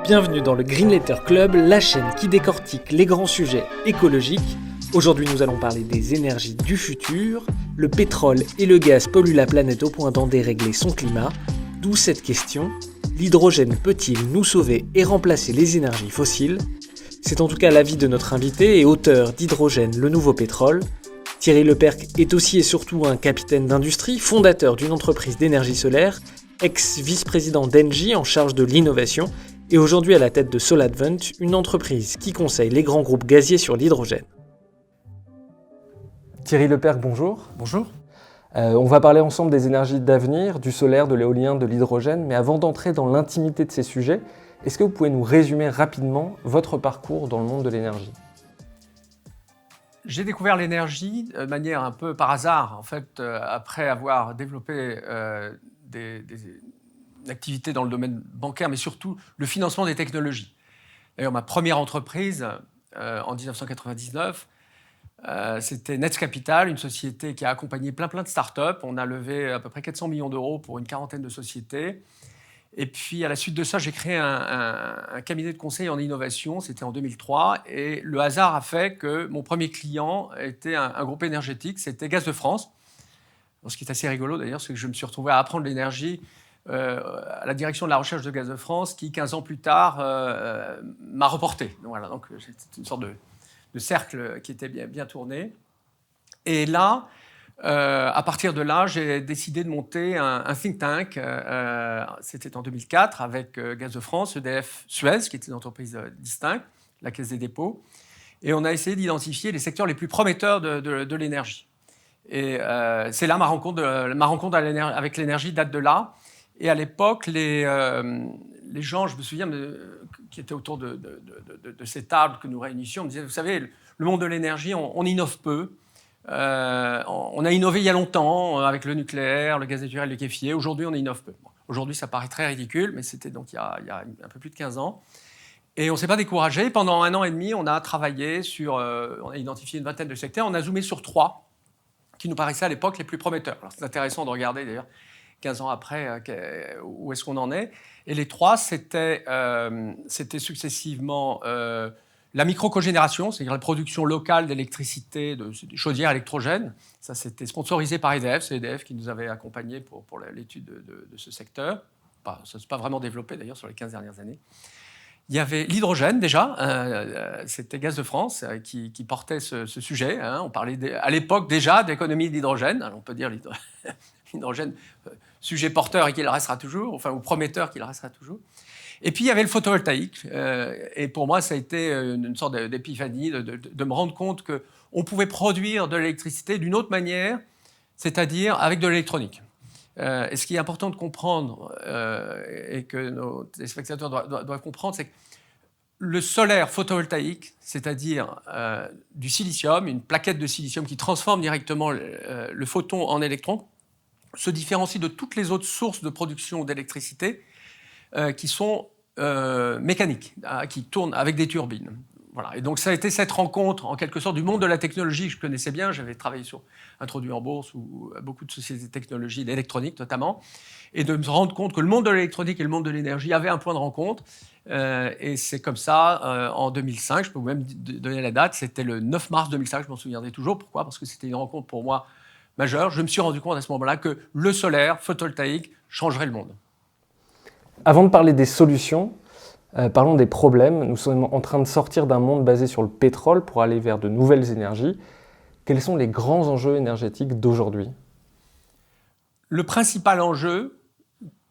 Bienvenue dans le Green Letter Club, la chaîne qui décortique les grands sujets écologiques. Aujourd'hui, nous allons parler des énergies du futur. Le pétrole et le gaz polluent la planète au point d'en dérégler son climat. D'où cette question, l'hydrogène peut-il nous sauver et remplacer les énergies fossiles ? C'est en tout cas l'avis de notre invité et auteur d'Hydrogène, le nouveau pétrole. Thierry Lepercq est aussi et surtout un capitaine d'industrie, fondateur d'une entreprise d'énergie solaire, ex-vice-président d'Engie en charge de l'innovation et aujourd'hui à la tête de Soladvent, une entreprise qui conseille les grands groupes gaziers sur l'hydrogène. Thierry Lepercq, bonjour. Bonjour. On va parler ensemble des énergies d'avenir, du solaire, de l'éolien, de l'hydrogène, mais avant d'entrer dans l'intimité de ces sujets, est-ce que vous pouvez nous résumer rapidement votre parcours dans le monde de l'énergie ? J'ai découvert l'énergie de manière un peu par hasard, en fait, après avoir développé des activités dans le domaine bancaire, mais surtout le financement des technologies. D'ailleurs, ma première entreprise, en 1999, c'était Nets Capital, une société qui a accompagné plein de startups. On a levé à peu près 400 millions d'euros pour une quarantaine de sociétés. Et puis, à la suite de ça, j'ai créé un cabinet de conseil en innovation. C'était en 2003. Et le hasard a fait que mon premier client était un groupe énergétique. C'était Gaz de France. Ce qui est assez rigolo, d'ailleurs, c'est que je me suis retrouvé à apprendre l'énergie à la direction de la recherche de Gaz de France, qui, 15 ans plus tard, m'a reporté. Voilà, donc, c'était une sorte de cercle qui était bien tourné. Et là, à partir de là, j'ai décidé de monter un think tank. C'était en 2004 avec Gaz de France, EDF, Suez, qui était une entreprise distincte, la Caisse des dépôts. Et on a essayé d'identifier les secteurs les plus prometteurs de l'énergie. Et c'est là ma rencontre avec l'énergie date de là. Et à l'époque, les gens, je me souviens, qui étaient autour de ces tables que nous réunissions, me disaient, vous savez, le monde de l'énergie, on innove peu. On a innové il y a longtemps avec le nucléaire, le gaz naturel, le kéfier. Aujourd'hui, on innove peu. Bon, aujourd'hui, ça paraît très ridicule, mais c'était donc il y a un peu plus de 15 ans. Et on ne s'est pas découragé. Pendant 1 an et demi, on a travaillé sur... on a identifié une vingtaine de secteurs. On a zoomé sur 3 qui nous paraissaient à l'époque les plus prometteurs. Alors, c'est intéressant de regarder, d'ailleurs, 15 ans après, où est-ce qu'on en est. Et les 3, c'était successivement la micro-cogénération, c'est-à-dire la production locale d'électricité, de chaudières électrogènes. Ça, c'était sponsorisé par EDF. C'est EDF qui nous avait accompagnés pour l'étude de ce secteur. Ça ne s'est pas vraiment développé, d'ailleurs, sur les 15 dernières années. Il y avait l'hydrogène, déjà. C'était Gaz de France qui portait ce sujet. On parlait à l'époque déjà d'économie d'hydrogène. Alors, on peut dire l'hydrogène, sujet porteur et qu'il restera toujours, enfin, ou prometteur qu'il restera toujours. Et puis, il y avait le photovoltaïque. Et pour moi, ça a été une sorte d'épiphanie de me rendre compte qu'on pouvait produire de l'électricité d'une autre manière, c'est-à-dire avec de l'électronique. Et ce qui est important de comprendre, et que nos téléspectateurs doivent comprendre, c'est que le solaire photovoltaïque, c'est-à-dire du silicium, une plaquette de silicium qui transforme directement le photon en électron, se différencie de toutes les autres sources de production d'électricité qui sont mécaniques, qui tournent avec des turbines. Voilà. Et donc ça a été cette rencontre, en quelque sorte, du monde de la technologie que je connaissais bien. J'avais travaillé introduit en bourse ou beaucoup de sociétés de technologie, d'électronique notamment, et de me rendre compte que le monde de l'électronique et le monde de l'énergie avaient un point de rencontre. Et c'est comme ça, en 2005, je peux vous même donner la date, c'était le 9 mars 2005, je m'en souviendrai toujours. Pourquoi ? Parce que c'était une rencontre pour moi majeure. Je me suis rendu compte à ce moment-là que le solaire photovoltaïque changerait le monde. Avant de parler des solutions, parlons des problèmes. Nous sommes en train de sortir d'un monde basé sur le pétrole pour aller vers de nouvelles énergies. Quels sont les grands enjeux énergétiques d'aujourd'hui ? Le principal enjeu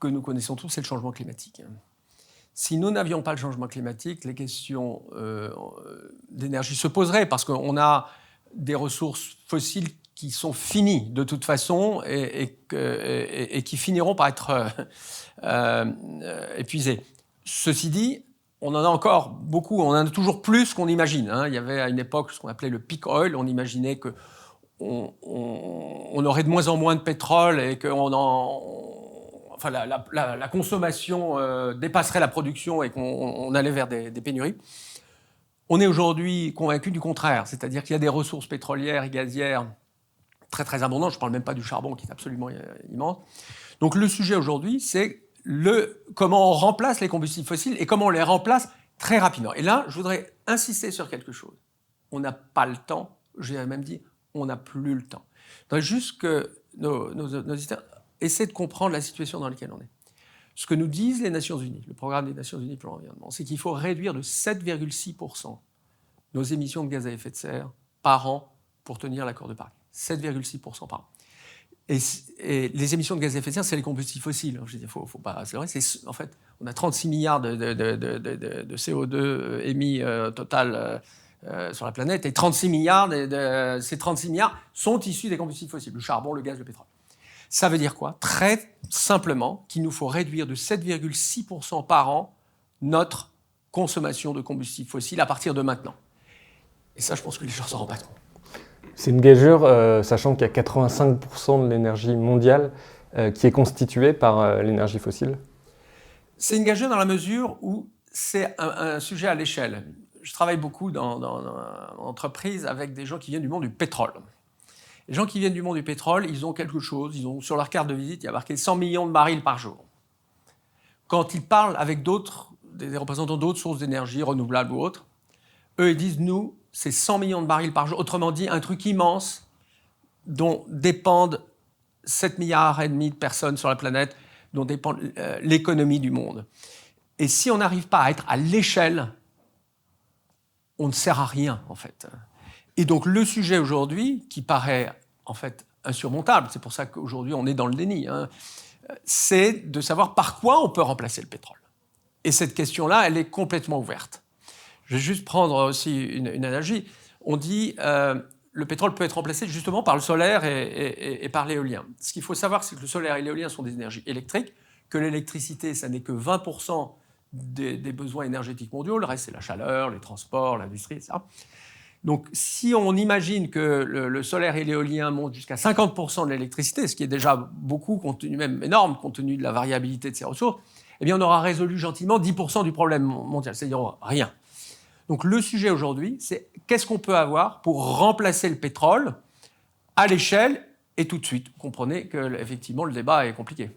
que nous connaissons tous, c'est le changement climatique. Si nous n'avions pas le changement climatique, les questions d'énergie se poseraient parce qu'on a des ressources fossiles qui sont finies de toute façon et qui finiront par être épuisées. Ceci dit, on en a encore beaucoup, on en a toujours plus qu'on imagine. Il y avait à une époque ce qu'on appelait le peak oil, on imaginait qu'on aurait de moins en moins de pétrole et que la consommation dépasserait la production et qu'on allait vers des pénuries. On est aujourd'hui convaincu du contraire, c'est-à-dire qu'il y a des ressources pétrolières et gazières très très abondantes, je ne parle même pas du charbon qui est absolument immense. Donc le sujet aujourd'hui, c'est comment on remplace les combustibles fossiles et comment on les remplace très rapidement. Et là, je voudrais insister sur quelque chose. On n'a pas le temps, j'ai même dit, on n'a plus le temps. Il faudrait juste que nos auditeurs essaient de comprendre la situation dans laquelle on est. Ce que nous disent les Nations Unies, le programme des Nations Unies pour l'environnement, c'est qu'il faut réduire de 7,6% nos émissions de gaz à effet de serre par an pour tenir l'accord de Paris. 7,6% par an. Et les émissions de gaz à effet de serre, c'est les combustibles fossiles. Je dis, faut pas. C'est vrai. En fait, on a 36 milliards de CO2 émis total sur la planète, et 36 milliards, ces 36 milliards sont issus des combustibles fossiles, le charbon, le gaz, le pétrole. Ça veut dire quoi? Très simplement qu'il nous faut réduire de 7,6% par an notre consommation de combustibles fossiles à partir de maintenant. Et ça, je pense que les gens s'en rendent pas compte. C'est une gageure, sachant qu'il y a 85% de l'énergie mondiale qui est constituée par l'énergie fossile. C'est une gageure dans la mesure où c'est un sujet à l'échelle. Je travaille beaucoup dans entreprises avec des gens qui viennent du monde du pétrole. Les gens qui viennent du monde du pétrole, ils ont quelque chose, ils ont sur leur carte de visite, il y a marqué 100 millions de barils par jour. Quand ils parlent avec des représentants d'autres sources d'énergie, renouvelables ou autres, eux, ils disent, nous, c'est 100 millions de barils par jour. Autrement dit, un truc immense dont dépendent 7,5 milliards de personnes sur la planète, dont dépend l'économie du monde. Et si on n'arrive pas à être à l'échelle, on ne sert à rien, en fait. Et donc, le sujet aujourd'hui, qui paraît, en fait, insurmontable, c'est pour ça qu'aujourd'hui, on est dans le déni, c'est de savoir par quoi on peut remplacer le pétrole. Et cette question-là, elle est complètement ouverte. Je vais juste prendre aussi une analogie. On dit le pétrole peut être remplacé justement par le solaire et par l'éolien. Ce qu'il faut savoir, c'est que le solaire et l'éolien sont des énergies électriques, que l'électricité, ça n'est que 20% des besoins énergétiques mondiaux. Le reste, c'est la chaleur, les transports, l'industrie, etc. Donc, si on imagine que le solaire et l'éolien montent jusqu'à 50% de l'électricité, ce qui est déjà beaucoup, même énorme, compte tenu de la variabilité de ces ressources, eh bien, on aura résolu gentiment 10% du problème mondial, c'est-à-dire rien. Donc, le sujet aujourd'hui, c'est qu'est-ce qu'on peut avoir pour remplacer le pétrole à l'échelle et tout de suite. Vous comprenez qu'effectivement, le débat est compliqué.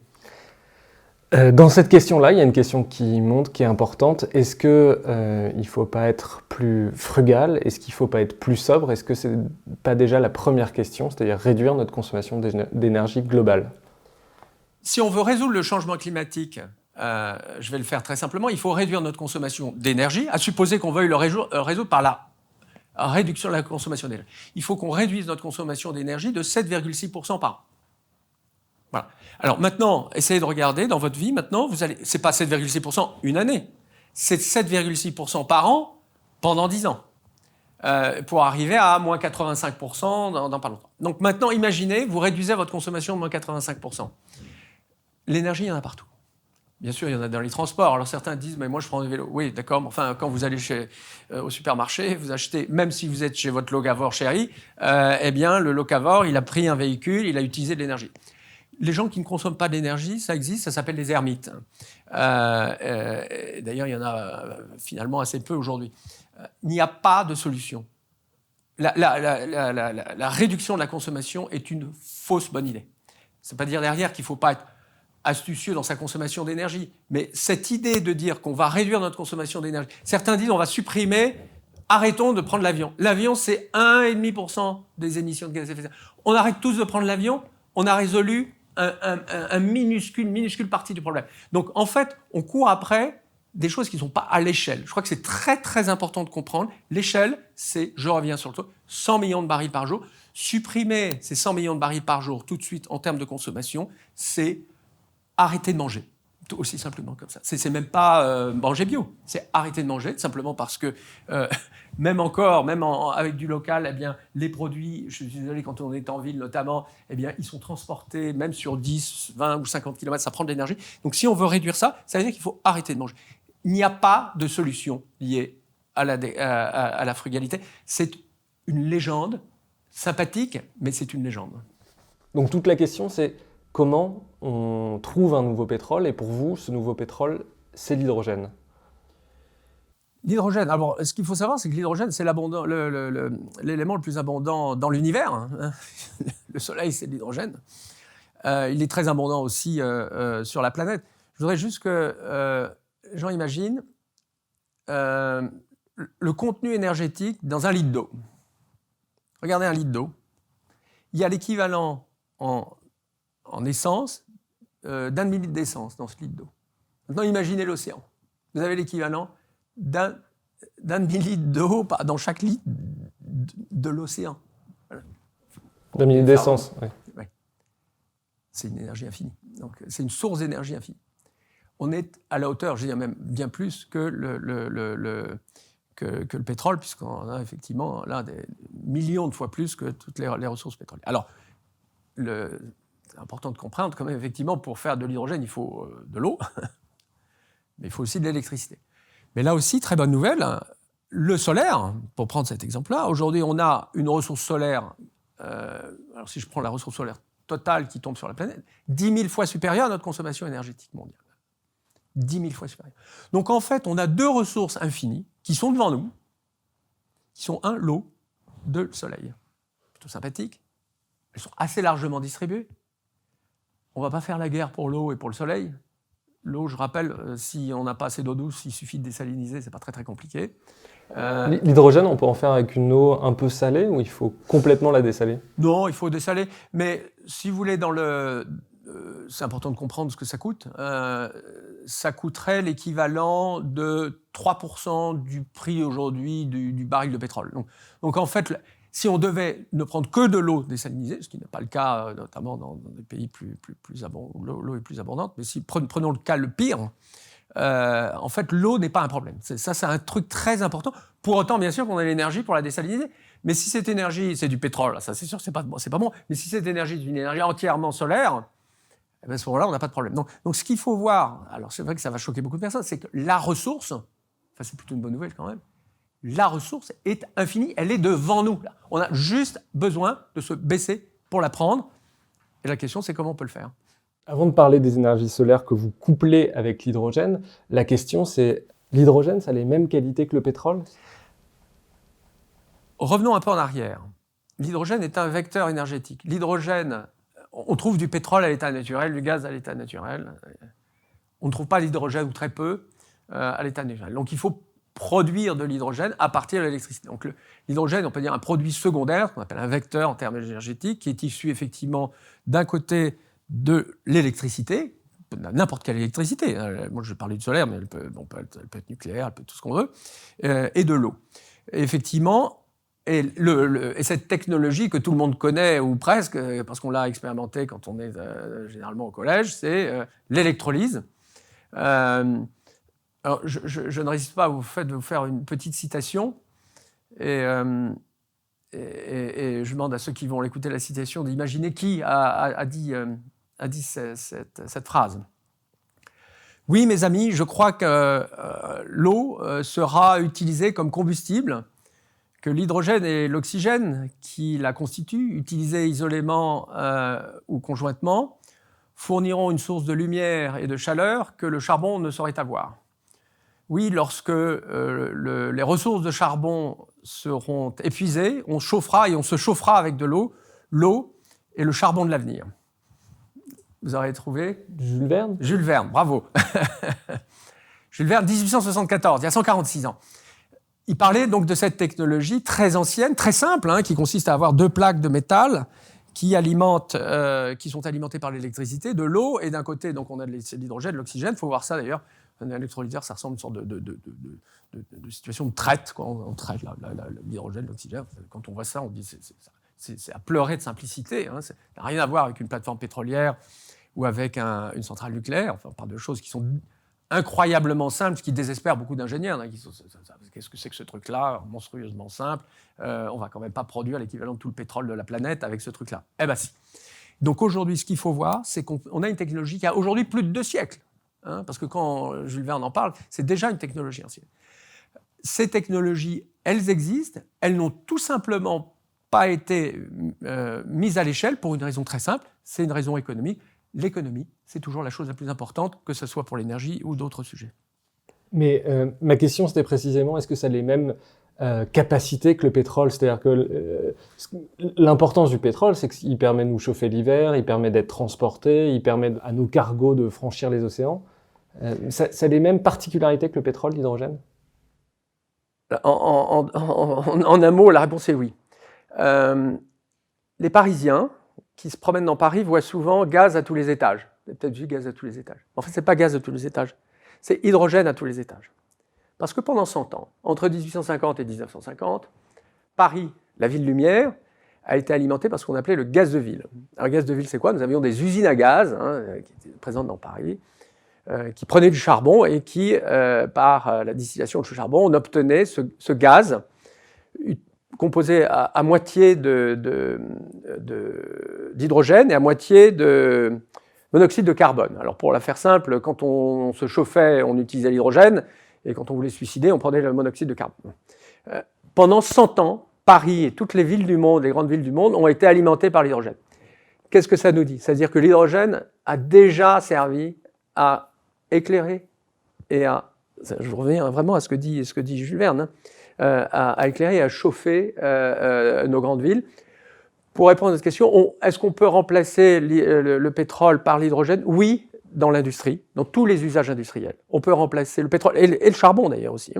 Dans cette question-là, il y a une question qui monte, qui est importante. Est-ce qu'il ne faut pas être plus frugal? Est-ce qu'il ne faut pas être plus sobre? Est-ce que ce n'est pas déjà la première question, c'est-à-dire réduire notre consommation d'énergie globale? Si on veut résoudre le changement climatique, je vais le faire très simplement, il faut réduire notre consommation d'énergie, à supposer qu'on veuille le résoudre par la réduction de la consommation d'énergie. Il faut qu'on réduise notre consommation d'énergie de 7,6% par an. Voilà. Alors maintenant, essayez de regarder dans votre vie, maintenant, c'est pas 7,6% une année, c'est 7,6% par an pendant 10 ans, pour arriver à moins 85% dans pas longtemps. Donc maintenant, imaginez, vous réduisez votre consommation de moins 85%. L'énergie, il y en a partout. Bien sûr, il y en a dans les transports. Alors certains disent, mais moi je prends des vélos. Oui, d'accord, mais enfin, quand vous allez au supermarché, vous achetez, même si vous êtes chez votre locavore chéri, eh bien, le locavore, il a pris un véhicule, il a utilisé de l'énergie. Les gens qui ne consomment pas d'énergie, ça existe, ça s'appelle les ermites. D'ailleurs, il y en a finalement assez peu aujourd'hui. Il n'y a pas de solution. La réduction de la consommation est une fausse bonne idée. Ça ne veut pas dire derrière qu'il ne faut pas être astucieux dans sa consommation d'énergie. Mais cette idée de dire qu'on va réduire notre consommation d'énergie, certains disent on va supprimer, arrêtons de prendre l'avion. L'avion, c'est 1,5% des émissions de gaz à effet de serre. On arrête tous de prendre l'avion, on a résolu une minuscule partie du problème. Donc, en fait, on court après des choses qui ne sont pas à l'échelle. Je crois que c'est très, très important de comprendre. L'échelle, c'est, je reviens sur le tour, 100 millions de barils par jour. Supprimer ces 100 millions de barils par jour tout de suite en termes de consommation, c'est arrêter de manger. Aussi simplement comme ça. C'est même pas manger bio, c'est arrêter de manger, simplement parce que même avec du local, eh bien, les produits, je suis désolé, quand on est en ville notamment, eh bien, ils sont transportés même sur 10, 20 ou 50 km, ça prend de l'énergie. Donc si on veut réduire ça, ça veut dire qu'il faut arrêter de manger. Il n'y a pas de solution liée à la frugalité. C'est une légende sympathique, mais c'est une légende. Donc toute la question, c'est comment on trouve un nouveau pétrole, et pour vous, ce nouveau pétrole, c'est l'hydrogène. L'hydrogène, alors ce qu'il faut savoir, c'est que l'hydrogène, c'est l'élément le plus abondant dans l'univers. Hein. Le Soleil, c'est de l'hydrogène. Il est très abondant aussi sur la planète. Je voudrais juste que Jean imagine le contenu énergétique dans un litre d'eau. Regardez un litre d'eau. Il y a l'équivalent en essence d'un demi-litre d'essence dans ce litre d'eau. Maintenant, imaginez l'océan. Vous avez l'équivalent d'un demi-litre d'eau dans chaque litre de l'océan. Voilà. D'un demi-litre d'essence, oui. Ouais. C'est une énergie infinie. Donc, c'est une source d'énergie infinie. On est à la hauteur, je dirais même bien plus que le pétrole, puisqu'on a effectivement là des millions de fois plus que toutes les ressources pétrolières. Alors, c'est important de comprendre quand même, effectivement, pour faire de l'hydrogène, il faut de l'eau, mais il faut aussi de l'électricité. Mais là aussi, très bonne nouvelle, le solaire, pour prendre cet exemple-là, aujourd'hui on a une ressource solaire, alors si je prends la ressource solaire totale qui tombe sur la planète, 10 000 fois supérieure à notre consommation énergétique mondiale. 10 000 fois supérieure. Donc en fait, on a deux ressources infinies qui sont devant nous, qui sont l'eau, le soleil. Plutôt sympathique. Elles sont assez largement distribuées. On ne va pas faire la guerre pour l'eau et pour le soleil. L'eau, je rappelle, si on n'a pas assez d'eau douce, il suffit de désaliniser, c'est pas très très compliqué. L'hydrogène, on peut en faire avec une eau un peu salée ou il faut complètement la dessaler? Non, il faut dessaler. Mais si vous voulez, c'est important de comprendre ce que ça coûte. Ça coûterait l'équivalent de 3% du prix aujourd'hui du baril de pétrole. Donc en fait, si on devait ne prendre que de l'eau désalinisée, ce qui n'est pas le cas notamment dans des pays plus abondants, où l'eau est plus abondante, mais si prenons le cas le pire, en fait l'eau n'est pas un problème. Ça c'est un truc très important. Pour autant, bien sûr qu'on a l'énergie pour la désaliniser. Mais si cette énergie, c'est du pétrole, ça c'est sûr, c'est pas bon. Mais si cette énergie est une énergie entièrement solaire, eh bien à ce moment-là, on n'a pas de problème. Donc ce qu'il faut voir, alors c'est vrai que ça va choquer beaucoup de personnes, c'est que la ressource, enfin c'est plutôt une bonne nouvelle quand même, la ressource est infinie, elle est devant nous. On a juste besoin de se baisser pour la prendre. Et la question, c'est comment on peut le faire. Avant de parler des énergies solaires que vous couplez avec l'hydrogène, la question c'est, l'hydrogène, ça a les mêmes qualités que le pétrole? Revenons un peu en arrière. L'hydrogène est un vecteur énergétique. L'hydrogène, on trouve du pétrole à l'état naturel, du gaz à l'état naturel. On ne trouve pas l'hydrogène, ou très peu, à l'état naturel. Donc il faut produire de l'hydrogène à partir de l'électricité. Donc l'hydrogène, on peut dire un produit secondaire, qu'on appelle un vecteur en termes énergétiques, qui est issu effectivement d'un côté de l'électricité, n'importe quelle électricité. Moi, je parlais du solaire, mais elle peut être nucléaire, elle peut être tout ce qu'on veut, et de l'eau. Et effectivement, et cette technologie que tout le monde connaît, ou presque, parce qu'on l'a expérimenté quand on est généralement au collège, c'est l'électrolyse. Alors, je ne résiste pas au fait de vous faire une petite citation, et je demande à ceux qui vont écouter la citation d'imaginer qui a dit cette phrase. Oui, mes amis, je crois que l'eau sera utilisée comme combustible, que l'hydrogène et l'oxygène qui la constituent, utilisés isolément ou conjointement, fourniront une source de lumière et de chaleur que le charbon ne saurait avoir. Oui, lorsque les ressources de charbon seront épuisées, on chauffera et on se chauffera avec de l'eau. L'eau est le charbon de l'avenir. Vous aurez trouvé? Jules Verne? Jules Verne, bravo. Jules Verne, 1874, il y a 146 ans. Il parlait donc de cette technologie très ancienne, très simple, qui consiste à avoir deux plaques de métal qui sont alimentées par l'électricité, de l'eau, et d'un côté, donc on a de l'hydrogène, de l'oxygène. Il faut voir ça d'ailleurs. Un électrolyseur, ça ressemble à une sorte de situation de traite. On traite l'hydrogène, l'oxygène. Quand on voit ça, on dit c'est à pleurer de simplicité. Ça n'a rien à voir avec une plateforme pétrolière ou avec une centrale nucléaire. Enfin, on parle de choses qui sont incroyablement simples, ce qui désespère beaucoup d'ingénieurs. Qu'est-ce que c'est que ce truc-là, monstrueusement simple? On ne va quand même pas produire l'équivalent de tout le pétrole de la planète avec ce truc-là. Eh bien si. Donc aujourd'hui, ce qu'il faut voir, c'est qu'on a une technologie qui a aujourd'hui plus de 2 siècles. Parce que quand Jules Verne en parle, c'est déjà une technologie ancienne. Ces technologies, elles existent, elles n'ont tout simplement pas été mises à l'échelle pour une raison très simple, c'est une raison économique. L'économie, c'est toujours la chose la plus importante, que ce soit pour l'énergie ou d'autres sujets. Mais ma question, c'était précisément, est-ce que ça a les mêmes capacités que le pétrole? C'est-à-dire que l'importance du pétrole, c'est qu'il permet de nous chauffer l'hiver, il permet d'être transporté, il permet à nos cargos de franchir les océans. Ça a les mêmes particularités que le pétrole, l'hydrogène? En un mot, la réponse est oui. Les Parisiens qui se promènent dans Paris voient souvent gaz à tous les étages. Vous avez peut-être vu gaz à tous les étages. En fait, ce n'est pas gaz à tous les étages, c'est hydrogène à tous les étages. Parce que pendant 100 ans, entre 1850 et 1950, Paris, la ville lumière, a été alimentée par ce qu'on appelait le gaz de ville. Alors, le gaz de ville, c'est quoi? Nous avions des usines à gaz qui étaient présentes dans Paris, qui prenaient du charbon et qui, par la distillation de ce charbon, on obtenait ce gaz composé à moitié d'hydrogène et à moitié de monoxyde de carbone. Alors pour la faire simple, quand on se chauffait, on utilisait l'hydrogène, et quand on voulait se suicider, on prenait le monoxyde de carbone. Pendant 100 ans, Paris et toutes les villes du monde, les grandes villes du monde, ont été alimentées par l'hydrogène. Qu'est-ce que ça nous dit? C'est-à-dire que l'hydrogène a déjà servi à éclairer et à... Je reviens vraiment à ce que dit Jules Verne, à éclairer et à chauffer nos grandes villes. Pour répondre à cette question, est-ce qu'on peut remplacer le pétrole par l'hydrogène? Oui, dans l'industrie, dans tous les usages industriels. On peut remplacer le pétrole, et le charbon d'ailleurs aussi,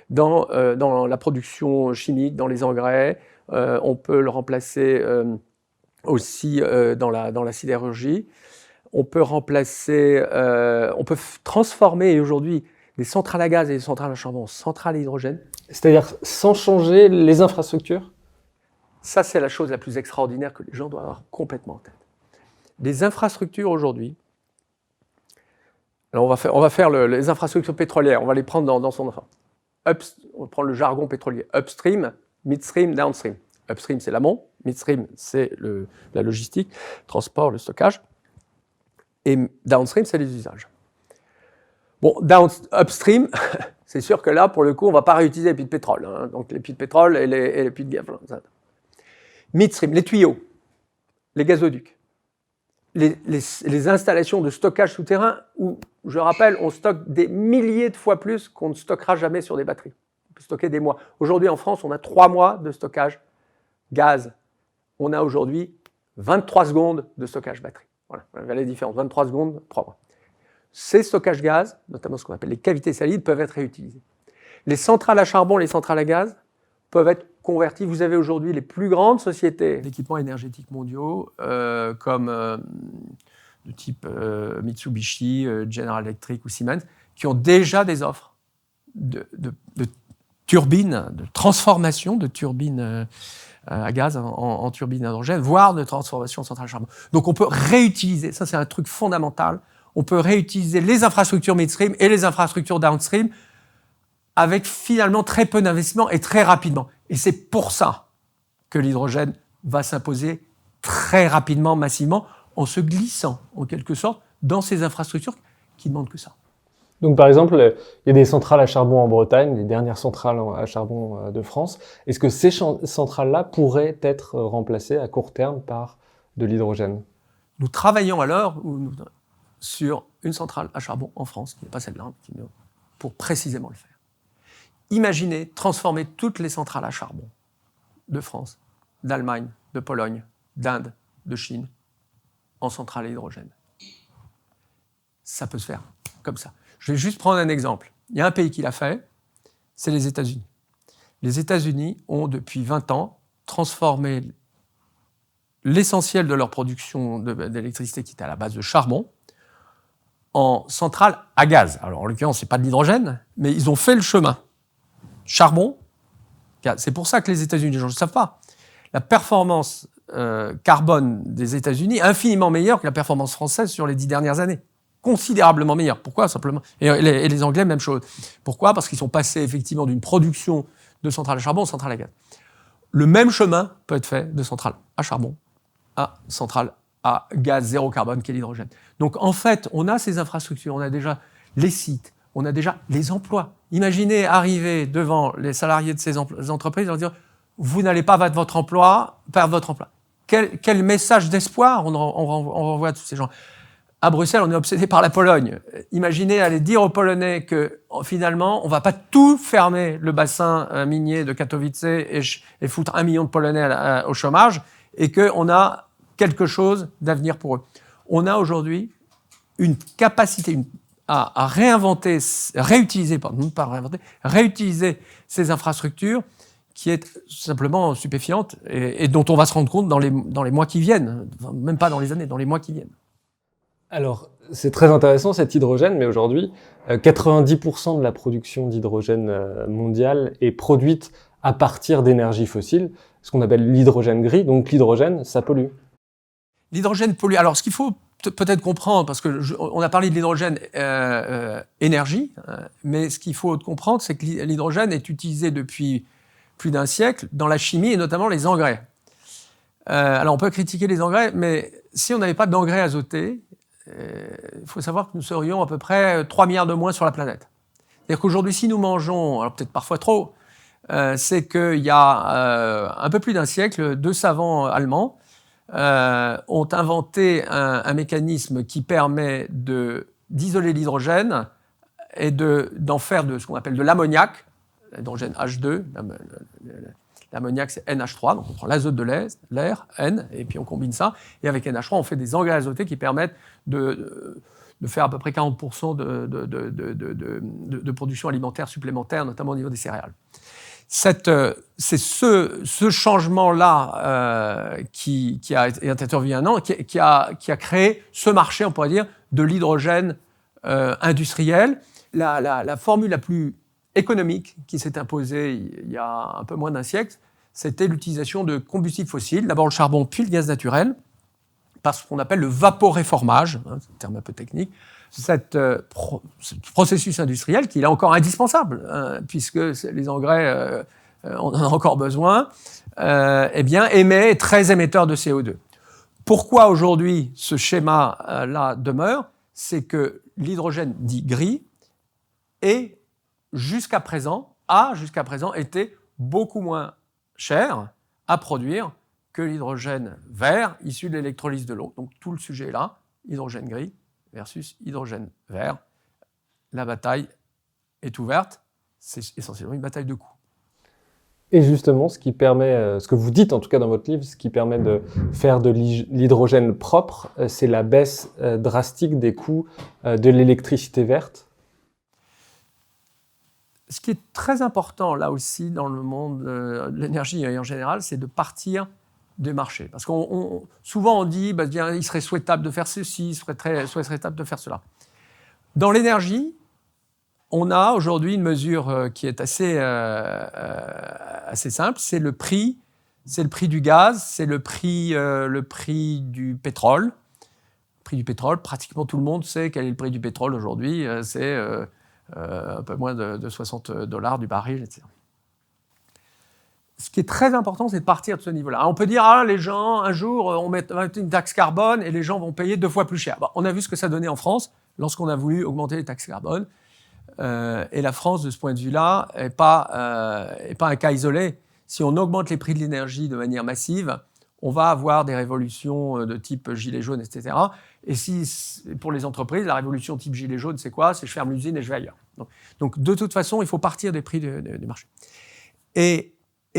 dans la production chimique, dans les engrais. On peut le remplacer aussi dans la sidérurgie. On peut transformer aujourd'hui des centrales à gaz et des centrales à charbon en centrales à hydrogène. C'est-à-dire sans changer les infrastructures? Ça, c'est la chose la plus extraordinaire que les gens doivent avoir complètement en tête. Les infrastructures aujourd'hui, alors on va faire les infrastructures pétrolières, on va les prendre dans son enfant. On va prendre le jargon pétrolier. Upstream, midstream, downstream. Upstream, c'est l'amont. Midstream, c'est la logistique, le transport, le stockage. Et downstream, c'est les usages. Bon, upstream, c'est sûr que là, pour le coup, on ne va pas réutiliser les puits de pétrole. Hein, donc les puits de pétrole et les puits de gaz. Midstream, les tuyaux, les gazoducs, les installations de stockage souterrain où, je rappelle, on stocke des milliers de fois plus qu'on ne stockera jamais sur des batteries. On peut stocker des mois. Aujourd'hui, en France, on a 3 mois de stockage gaz. On a aujourd'hui 23 secondes de stockage batterie. Voilà la différence. 23 secondes, 3 mois. Ces stockages gaz, notamment ce qu'on appelle les cavités salides, peuvent être réutilisés. Les centrales à charbon, les centrales à gaz peuvent être converties. Vous avez aujourd'hui les plus grandes sociétés d'équipements énergétiques mondiaux, comme de type Mitsubishi, General Electric ou Siemens, qui ont déjà des offres de turbines, de transformation de turbines à gaz en turbines hydrogène, voire de transformation en centrale à charbon. Donc on peut réutiliser, ça c'est un truc fondamental, on peut réutiliser les infrastructures midstream et les infrastructures downstream avec finalement très peu d'investissement et très rapidement. Et c'est pour ça que l'hydrogène va s'imposer très rapidement, massivement, en se glissant, en quelque sorte, dans ces infrastructures qui ne demandent que ça. Donc par exemple, il y a des centrales à charbon en Bretagne, les dernières centrales à charbon de France. Est-ce que ces centrales-là pourraient être remplacées à court terme par de l'hydrogène? Nous travaillons alors sur une centrale à charbon en France, qui n'est pas celle-là, pour précisément le faire. Imaginez transformer toutes les centrales à charbon de France, d'Allemagne, de Pologne, d'Inde, de Chine, en centrales à hydrogène. Ça peut se faire comme ça. Je vais juste prendre un exemple. Il y a un pays qui l'a fait, c'est les États-Unis. Les États-Unis ont, depuis 20 ans, transformé l'essentiel de leur production d'électricité, qui était à la base de charbon, en centrale à gaz. Alors, en l'occurrence, ce n'est pas de l'hydrogène, mais ils ont fait le chemin. Charbon, gaz. C'est pour ça que les États-Unis, les gens ne le savent pas, la performance carbone des États-Unis est infiniment meilleure que la performance française sur les 10 dernières années. Considérablement meilleure. Pourquoi? Simplement. Et les Anglais, même chose. Pourquoi? Parce qu'ils sont passés effectivement d'une production de centrales à charbon à centrales à gaz. Le même chemin peut être fait de centrale à charbon à centrale à gaz zéro carbone, qui est l'hydrogène. Donc en fait, on a ces infrastructures, on a déjà les sites, on a déjà les emplois. Imaginez arriver devant les salariés de ces entreprises et leur dire « Vous n'allez pas perdre votre emploi. » Quel message d'espoir on renvoie à tous ces gens. À Bruxelles, on est obsédé par la Pologne. Imaginez aller dire aux Polonais que finalement, on ne va pas tout fermer le bassin minier de Katowice et foutre 1 million de Polonais au chômage et qu'on a quelque chose d'avenir pour eux. On a aujourd'hui une capacité, à réutiliser ces infrastructures qui est simplement stupéfiante et dont on va se rendre compte dans les mois qui viennent, enfin, même pas dans les années, dans les mois qui viennent. Alors, c'est très intéressant cet hydrogène, mais aujourd'hui, 90% de la production d'hydrogène mondiale est produite à partir d'énergies fossiles, ce qu'on appelle l'hydrogène gris. Donc l'hydrogène, ça pollue. L'hydrogène pollue. Alors, ce qu'il faut peut-être comprendre, parce qu'on a parlé de l'hydrogène énergie, mais ce qu'il faut comprendre, c'est que l'hydrogène est utilisé depuis plus d'un siècle dans la chimie et notamment les engrais. Alors, on peut critiquer les engrais, mais si on n'avait pas d'engrais azotés, il faut savoir que nous serions à peu près 3 milliards de moins sur la planète. C'est-à-dire qu'aujourd'hui, si nous mangeons, alors peut-être parfois trop, c'est qu'il y a un peu plus d'un siècle, 2 savants allemands ont inventé un mécanisme qui permet d'isoler l'hydrogène et d'en faire ce qu'on appelle de l'ammoniac, l'hydrogène H2, l'ammoniac c'est NH3, donc on prend l'azote de l'air, N, et puis on combine ça, et avec NH3 on fait des engrais azotés qui permettent de faire à peu près 40% de production alimentaire supplémentaire, notamment au niveau des céréales. C'est ce changement-là qui a intervenu un an, qui a créé ce marché, on pourrait dire, de l'hydrogène industriel. La formule la plus économique qui s'est imposée il y a un peu moins d'un siècle, c'était l'utilisation de combustibles fossiles, d'abord le charbon puis le gaz naturel, par ce qu'on appelle le vaporéformage, c'est un terme un peu technique, ce processus industriel qui est encore indispensable, puisque les engrais, on en a encore besoin, eh bien, est très émetteur de CO2. Pourquoi aujourd'hui ce schéma-là demeure? C'est que l'hydrogène dit gris est jusqu'à présent été beaucoup moins cher à produire que l'hydrogène vert issu de l'électrolyse de l'eau. Donc tout le sujet est là, hydrogène gris versus hydrogène vert. La bataille est ouverte, c'est essentiellement une bataille de coûts. Et justement, ce qui permet, ce que vous dites en tout cas dans votre livre, ce qui permet de faire de l'hydrogène propre, c'est la baisse drastique des coûts de l'électricité verte. Ce qui est très important là aussi dans le monde de l'énergie et en général, c'est de partir des marchés. Parce souvent on dit il serait souhaitable de faire ceci, il serait souhaitable de faire cela. Dans l'énergie, on a aujourd'hui une mesure qui est assez simple, c'est le prix du gaz, c'est le prix du pétrole. Le prix du pétrole, pratiquement tout le monde sait quel est le prix du pétrole aujourd'hui, c'est un peu moins de $60 du baril, etc. Ce qui est très important, c'est de partir de ce niveau-là. Alors on peut dire, les gens, un jour, on met une taxe carbone et les gens vont payer 2 fois plus cher. On a vu ce que ça donnait en France lorsqu'on a voulu augmenter les taxes carbone. Et la France, de ce point de vue-là, n'est pas un cas isolé. Si on augmente les prix de l'énergie de manière massive, on va avoir des révolutions de type gilet jaune, etc. Et pour les entreprises, la révolution type gilet jaune, c'est quoi? C'est je ferme l'usine et je vais ailleurs. Donc de toute façon, il faut partir des prix du marché. Et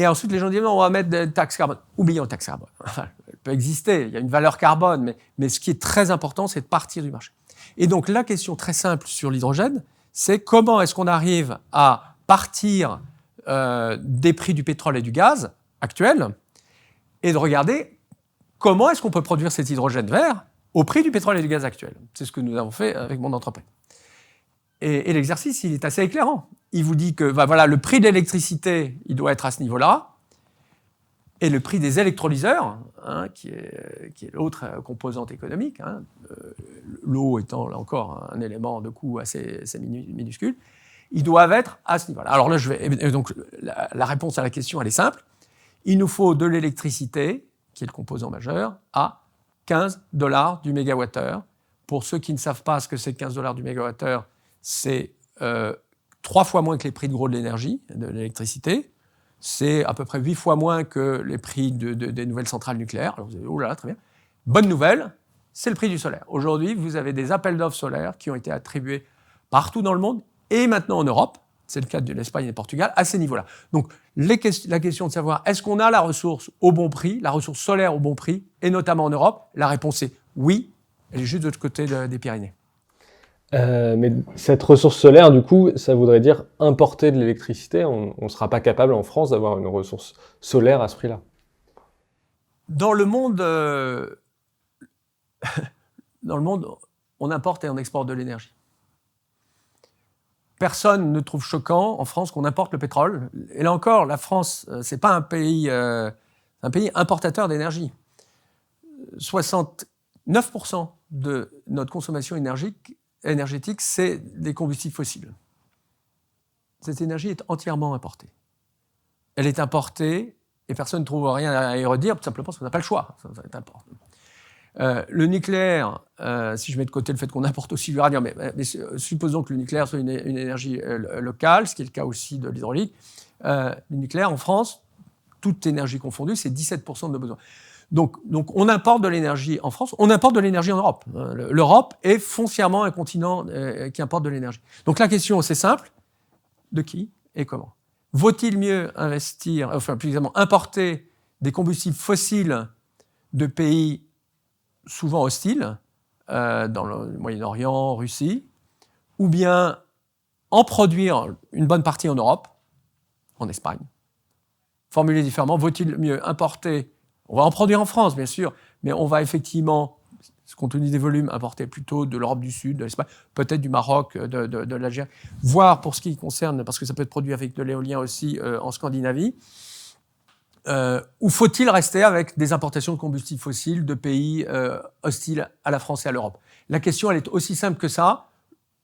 ensuite, les gens disent, non, on va mettre des taxes carbone. Oublions les taxes carbone. Enfin, elle peut exister, il y a une valeur carbone, mais ce qui est très important, c'est de partir du marché. Et donc, la question très simple sur l'hydrogène, c'est comment est-ce qu'on arrive à partir des prix du pétrole et du gaz actuels et de regarder comment est-ce qu'on peut produire cet hydrogène vert au prix du pétrole et du gaz actuel. C'est ce que nous avons fait avec mon entreprise. Et l'exercice, il est assez éclairant. Il vous dit que le prix de l'électricité, il doit être à ce niveau-là, et le prix des électrolyseurs, qui est l'autre composante économique, l'eau étant là encore un élément de coût assez minuscule, ils doivent être à ce niveau-là. Alors là, donc la réponse à la question, elle est simple. Il nous faut de l'électricité, qui est le composant majeur, à $15 du mégawattheure. Pour ceux qui ne savent pas ce que c'est $15 du mégawattheure, c'est 3 fois moins que les prix de gros de l'énergie, de l'électricité. C'est à peu près 8 fois moins que les prix des nouvelles centrales nucléaires. Alors vous avez dit, oh là là, très bien. Bonne nouvelle, c'est le prix du solaire. Aujourd'hui, vous avez des appels d'offres solaires qui ont été attribués partout dans le monde et maintenant en Europe. C'est le cas de l'Espagne et du Portugal, à ces niveaux-là. Donc, la question de savoir, est-ce qu'on a la ressource au bon prix, la ressource solaire au bon prix, et notamment en Europe, la réponse est oui. Elle est juste de l'autre côté des Pyrénées. Mais cette ressource solaire, du coup, ça voudrait dire importer de l'électricité. On ne sera pas capable en France d'avoir une ressource solaire à ce prix-là. Dans le monde, on importe et on exporte de l'énergie. Personne ne trouve choquant en France qu'on importe le pétrole. Et là encore, la France, c'est pas un pays importateur d'énergie. 69% de notre consommation énergétique, c'est des combustibles fossiles. Cette énergie est entièrement importée. Elle est importée et personne ne trouve rien à y redire, tout simplement parce qu'on n'a pas le choix. Ça est important. Le nucléaire, si je mets de côté le fait qu'on importe aussi l'uranium, mais supposons que le nucléaire soit une énergie locale, ce qui est le cas aussi de l'hydraulique. Le nucléaire, en France, toute énergie confondue, c'est 17% de nos besoins. Donc on importe de l'énergie en France, on importe de l'énergie en Europe. L'Europe est foncièrement un continent qui importe de l'énergie. Donc la question, c'est simple, de qui et comment? Vaut-il mieux plus exactement, importer des combustibles fossiles de pays souvent hostiles, dans le Moyen-Orient, Russie, ou bien en produire une bonne partie en Europe, en Espagne? Formulé différemment, vaut-il mieux importer, on va en produire en France bien sûr, mais on va effectivement, compte tenu des volumes, importer plutôt de l'Europe du Sud, de l'Espagne, peut-être du Maroc, de l'Algérie, voire pour ce qui concerne, parce que ça peut être produit avec de l'éolien aussi en Scandinavie, ou faut-il rester avec des importations de combustibles fossiles de pays hostiles à la France et à l'Europe? La question, elle est aussi simple que ça.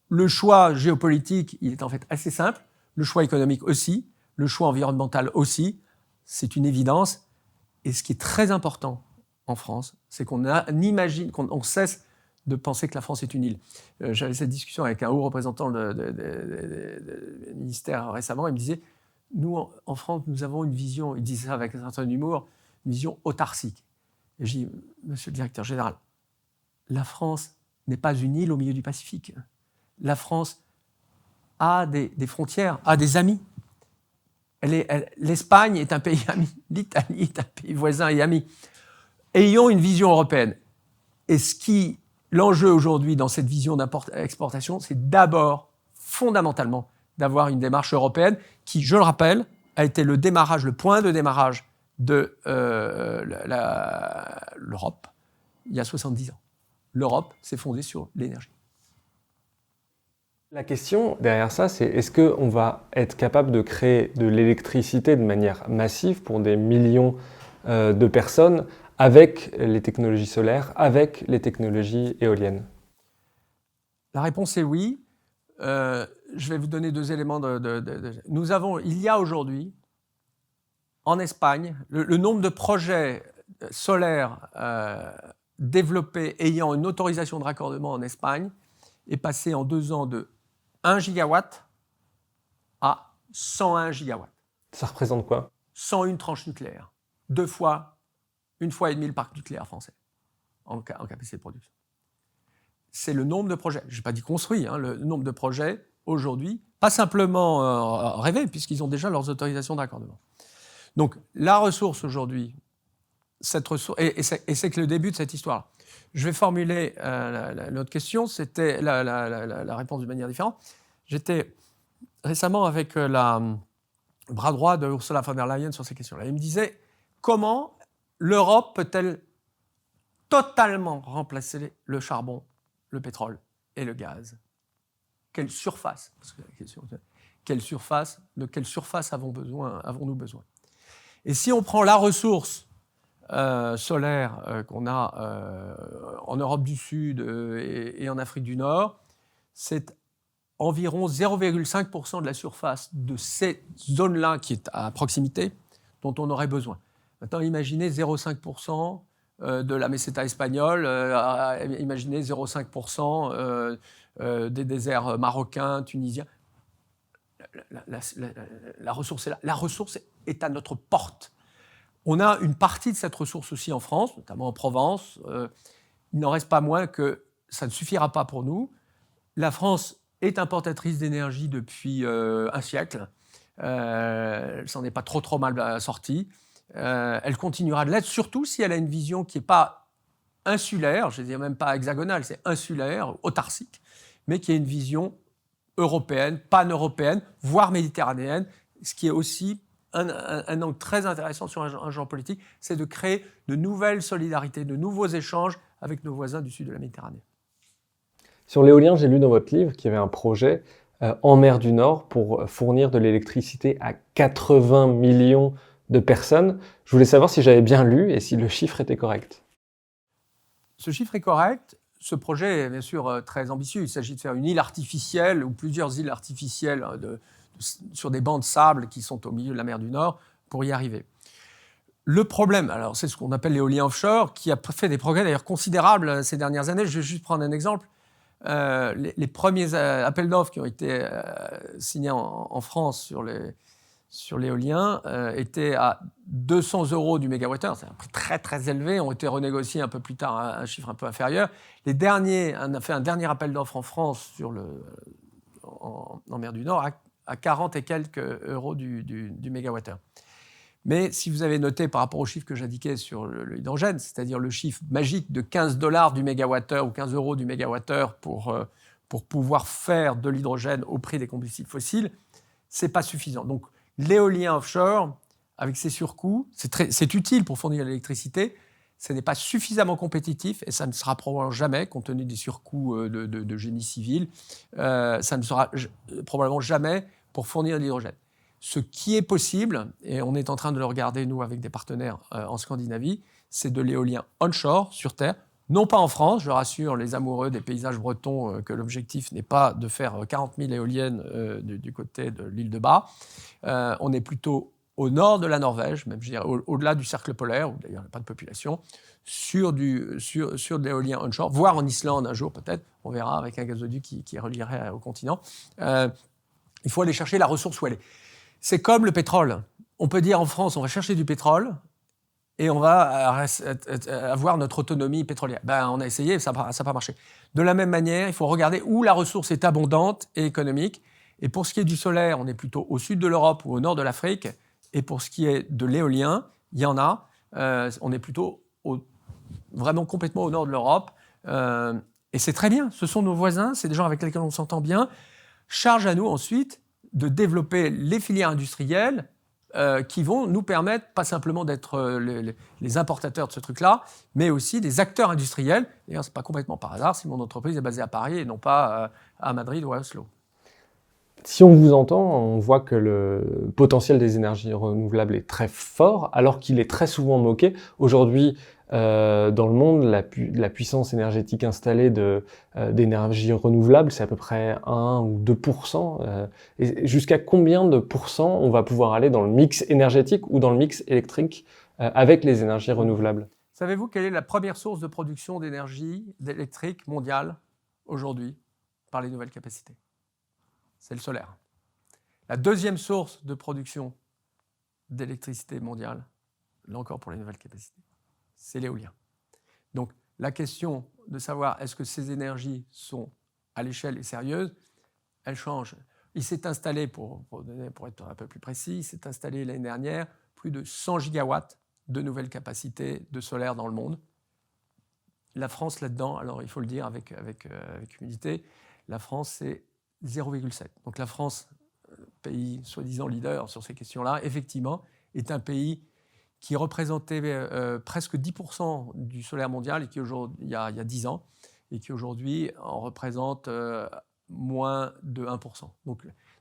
Le choix géopolitique, il est en fait assez simple. Le choix économique aussi. Le choix environnemental aussi. C'est une évidence. Et ce qui est très important en France, c'est qu'on cesse de penser que la France est une île. J'avais cette discussion avec un haut représentant du ministère récemment. Il me disait, nous, en France, nous avons une vision, il disait ça avec un certain humour, une vision autarcique. Et je dis, monsieur le directeur général, la France n'est pas une île au milieu du Pacifique. La France a des frontières, a des amis. L'Espagne est un pays ami, l'Italie est un pays voisin et ami. Ayons une vision européenne. Et l'enjeu aujourd'hui dans cette vision d'exportation, c'est d'abord, fondamentalement, d'avoir une démarche européenne qui, je le rappelle, a été le point de démarrage de l'Europe il y a 70 ans. L'Europe s'est fondée sur l'énergie. La question derrière ça, c'est est-ce qu'on va être capable de créer de l'électricité de manière massive pour des millions de personnes avec les technologies solaires, avec les technologies éoliennes? La réponse est oui. Je vais vous donner 2 éléments. Il y a aujourd'hui, en Espagne, le nombre de projets solaires développés ayant une autorisation de raccordement en Espagne est passé en 2 ans de 1 gigawatt à 101 gigawatts. Ça représente quoi? 101 tranches nucléaires. 1 fois et demi le parc nucléaire français en capacité de production. C'est le nombre de projets. Je n'ai pas dit construit, le nombre de projets aujourd'hui, pas simplement rêver, puisqu'ils ont déjà leurs autorisations de raccordement. Donc la ressource aujourd'hui, cette ressource, et c'est que le début de cette histoire. Je vais formuler l'autre question, c'était la réponse d'une manière différente. J'étais récemment avec le bras droit de Ursula von der Leyen sur ces questions-là. Il me disait, comment l'Europe peut-elle totalement remplacer le charbon, le pétrole et le gaz? Quelle surface? Parce que la question, de quelle surface avons-nous besoin? Et si on prend la ressource solaire qu'on a en Europe du Sud et en Afrique du Nord, c'est environ 0,5% de la surface de cette zone-là qui est à proximité dont on aurait besoin. Maintenant, imaginez 0,5% de la meseta espagnole, imaginez 0,5% des déserts marocains, tunisiens. La ressource est là. La ressource est à notre porte. On a une partie de cette ressource aussi en France, notamment en Provence. Il n'en reste pas moins que ça ne suffira pas pour nous. La France est importatrice d'énergie depuis un siècle. Elle s'en est pas trop mal sortie. Elle continuera de l'être, surtout si elle a une vision qui n'est pas insulaire, je ne dis même pas hexagonale, c'est insulaire, autarcique, mais qui ait une vision européenne, pan-européenne, voire méditerranéenne, ce qui est aussi un angle très intéressant sur un genre politique, c'est de créer de nouvelles solidarités, de nouveaux échanges avec nos voisins du sud de la Méditerranée. Sur l'éolien, j'ai lu dans votre livre qu'il y avait un projet en mer du Nord pour fournir de l'électricité à 80 millions de personnes. Je voulais savoir si j'avais bien lu et si le chiffre était correct. Ce chiffre est correct. Ce projet est bien sûr très ambitieux. Il s'agit de faire une île artificielle ou plusieurs îles artificielles sur des bancs de sable qui sont au milieu de la mer du Nord pour y arriver. Le problème, alors c'est ce qu'on appelle l'éolien offshore, qui a fait des progrès d'ailleurs considérables ces dernières années. Je vais juste prendre un exemple. Les premiers appels d'offres qui ont été signés en France sur l'éolien étaient à 200 € du mégawattheure. C'est un prix très très élevé, ont été renégociés un peu plus tard à un chiffre un peu inférieur. Les derniers, on a fait un dernier appel d'offres en France en mer du Nord à 40 et quelques euros du mégawattheure. Mais si vous avez noté par rapport au chiffre que j'indiquais sur l'hydrogène, c'est-à-dire le chiffre magique de 15 $ du mégawattheure ou 15 € du mégawattheure pour pouvoir faire de l'hydrogène au prix des combustibles fossiles, ce n'est pas suffisant. Donc l'éolien offshore, avec ses surcoûts, c'est utile pour fournir l'électricité, ce n'est pas suffisamment compétitif et ça ne sera probablement jamais, compte tenu des surcoûts de génie civil, ça ne sera probablement jamais pour fournir de l'hydrogène. Ce qui est possible, et on est en train de le regarder, nous, avec des partenaires en Scandinavie, c'est de l'éolien onshore, sur Terre, non pas en France, je rassure les amoureux des paysages bretons que l'objectif n'est pas de faire 40 000 éoliennes du côté de l'île de Bas. On est plutôt au nord de la Norvège, même je dirais au-delà du cercle polaire, où d'ailleurs il n'y a pas de population, sur de l'éolien onshore, voire en Islande un jour peut-être, on verra, avec un gazoduc qui relierait au continent. Il faut aller chercher la ressource où elle est. C'est comme le pétrole. On peut dire en France, on va chercher du pétrole et on va avoir notre autonomie pétrolière. On a essayé, ça n'a pas marché. De la même manière, il faut regarder où la ressource est abondante et économique. Et pour ce qui est du solaire, on est plutôt au sud de l'Europe ou au nord de l'Afrique. Et pour ce qui est de l'éolien, il y en a. On est plutôt vraiment complètement au nord de l'Europe. Et c'est très bien. Ce sont nos voisins, c'est des gens avec lesquels on s'entend bien. Charge à nous ensuite de développer les filières industrielles qui vont nous permettre, pas simplement d'être les importateurs de ce truc-là, mais aussi des acteurs industriels. D'ailleurs, ce n'est pas complètement par hasard si mon entreprise est basée à Paris et non pas à Madrid ou à Oslo. Si on vous entend, on voit que le potentiel des énergies renouvelables est très fort, alors qu'il est très souvent moqué. Aujourd'hui, dans le monde, la puissance énergétique installée d'énergie renouvelable, c'est à peu près 1 ou 2%. Et jusqu'à combien de pourcents on va pouvoir aller dans le mix énergétique ou dans le mix électrique avec les énergies renouvelables? Savez-vous quelle est la première source de production d'énergie électrique mondiale aujourd'hui par les nouvelles capacités? C'est le solaire. La deuxième source de production d'électricité mondiale, là encore pour les nouvelles capacités, c'est l'éolien. Donc la question de savoir est-ce que ces énergies sont à l'échelle et sérieuses, elle change. Il s'est installé, pour être un peu plus précis, il s'est installé l'année dernière plus de 100 gigawatts de nouvelles capacités de solaire dans le monde. La France là-dedans, alors il faut le dire avec humilité, la France c'est 0,7. Donc la France, pays soi-disant leader sur ces questions-là, effectivement, est un pays qui représentait presque 10% du solaire mondial et qui il y a 10 ans, et qui aujourd'hui en représente moins de 1%.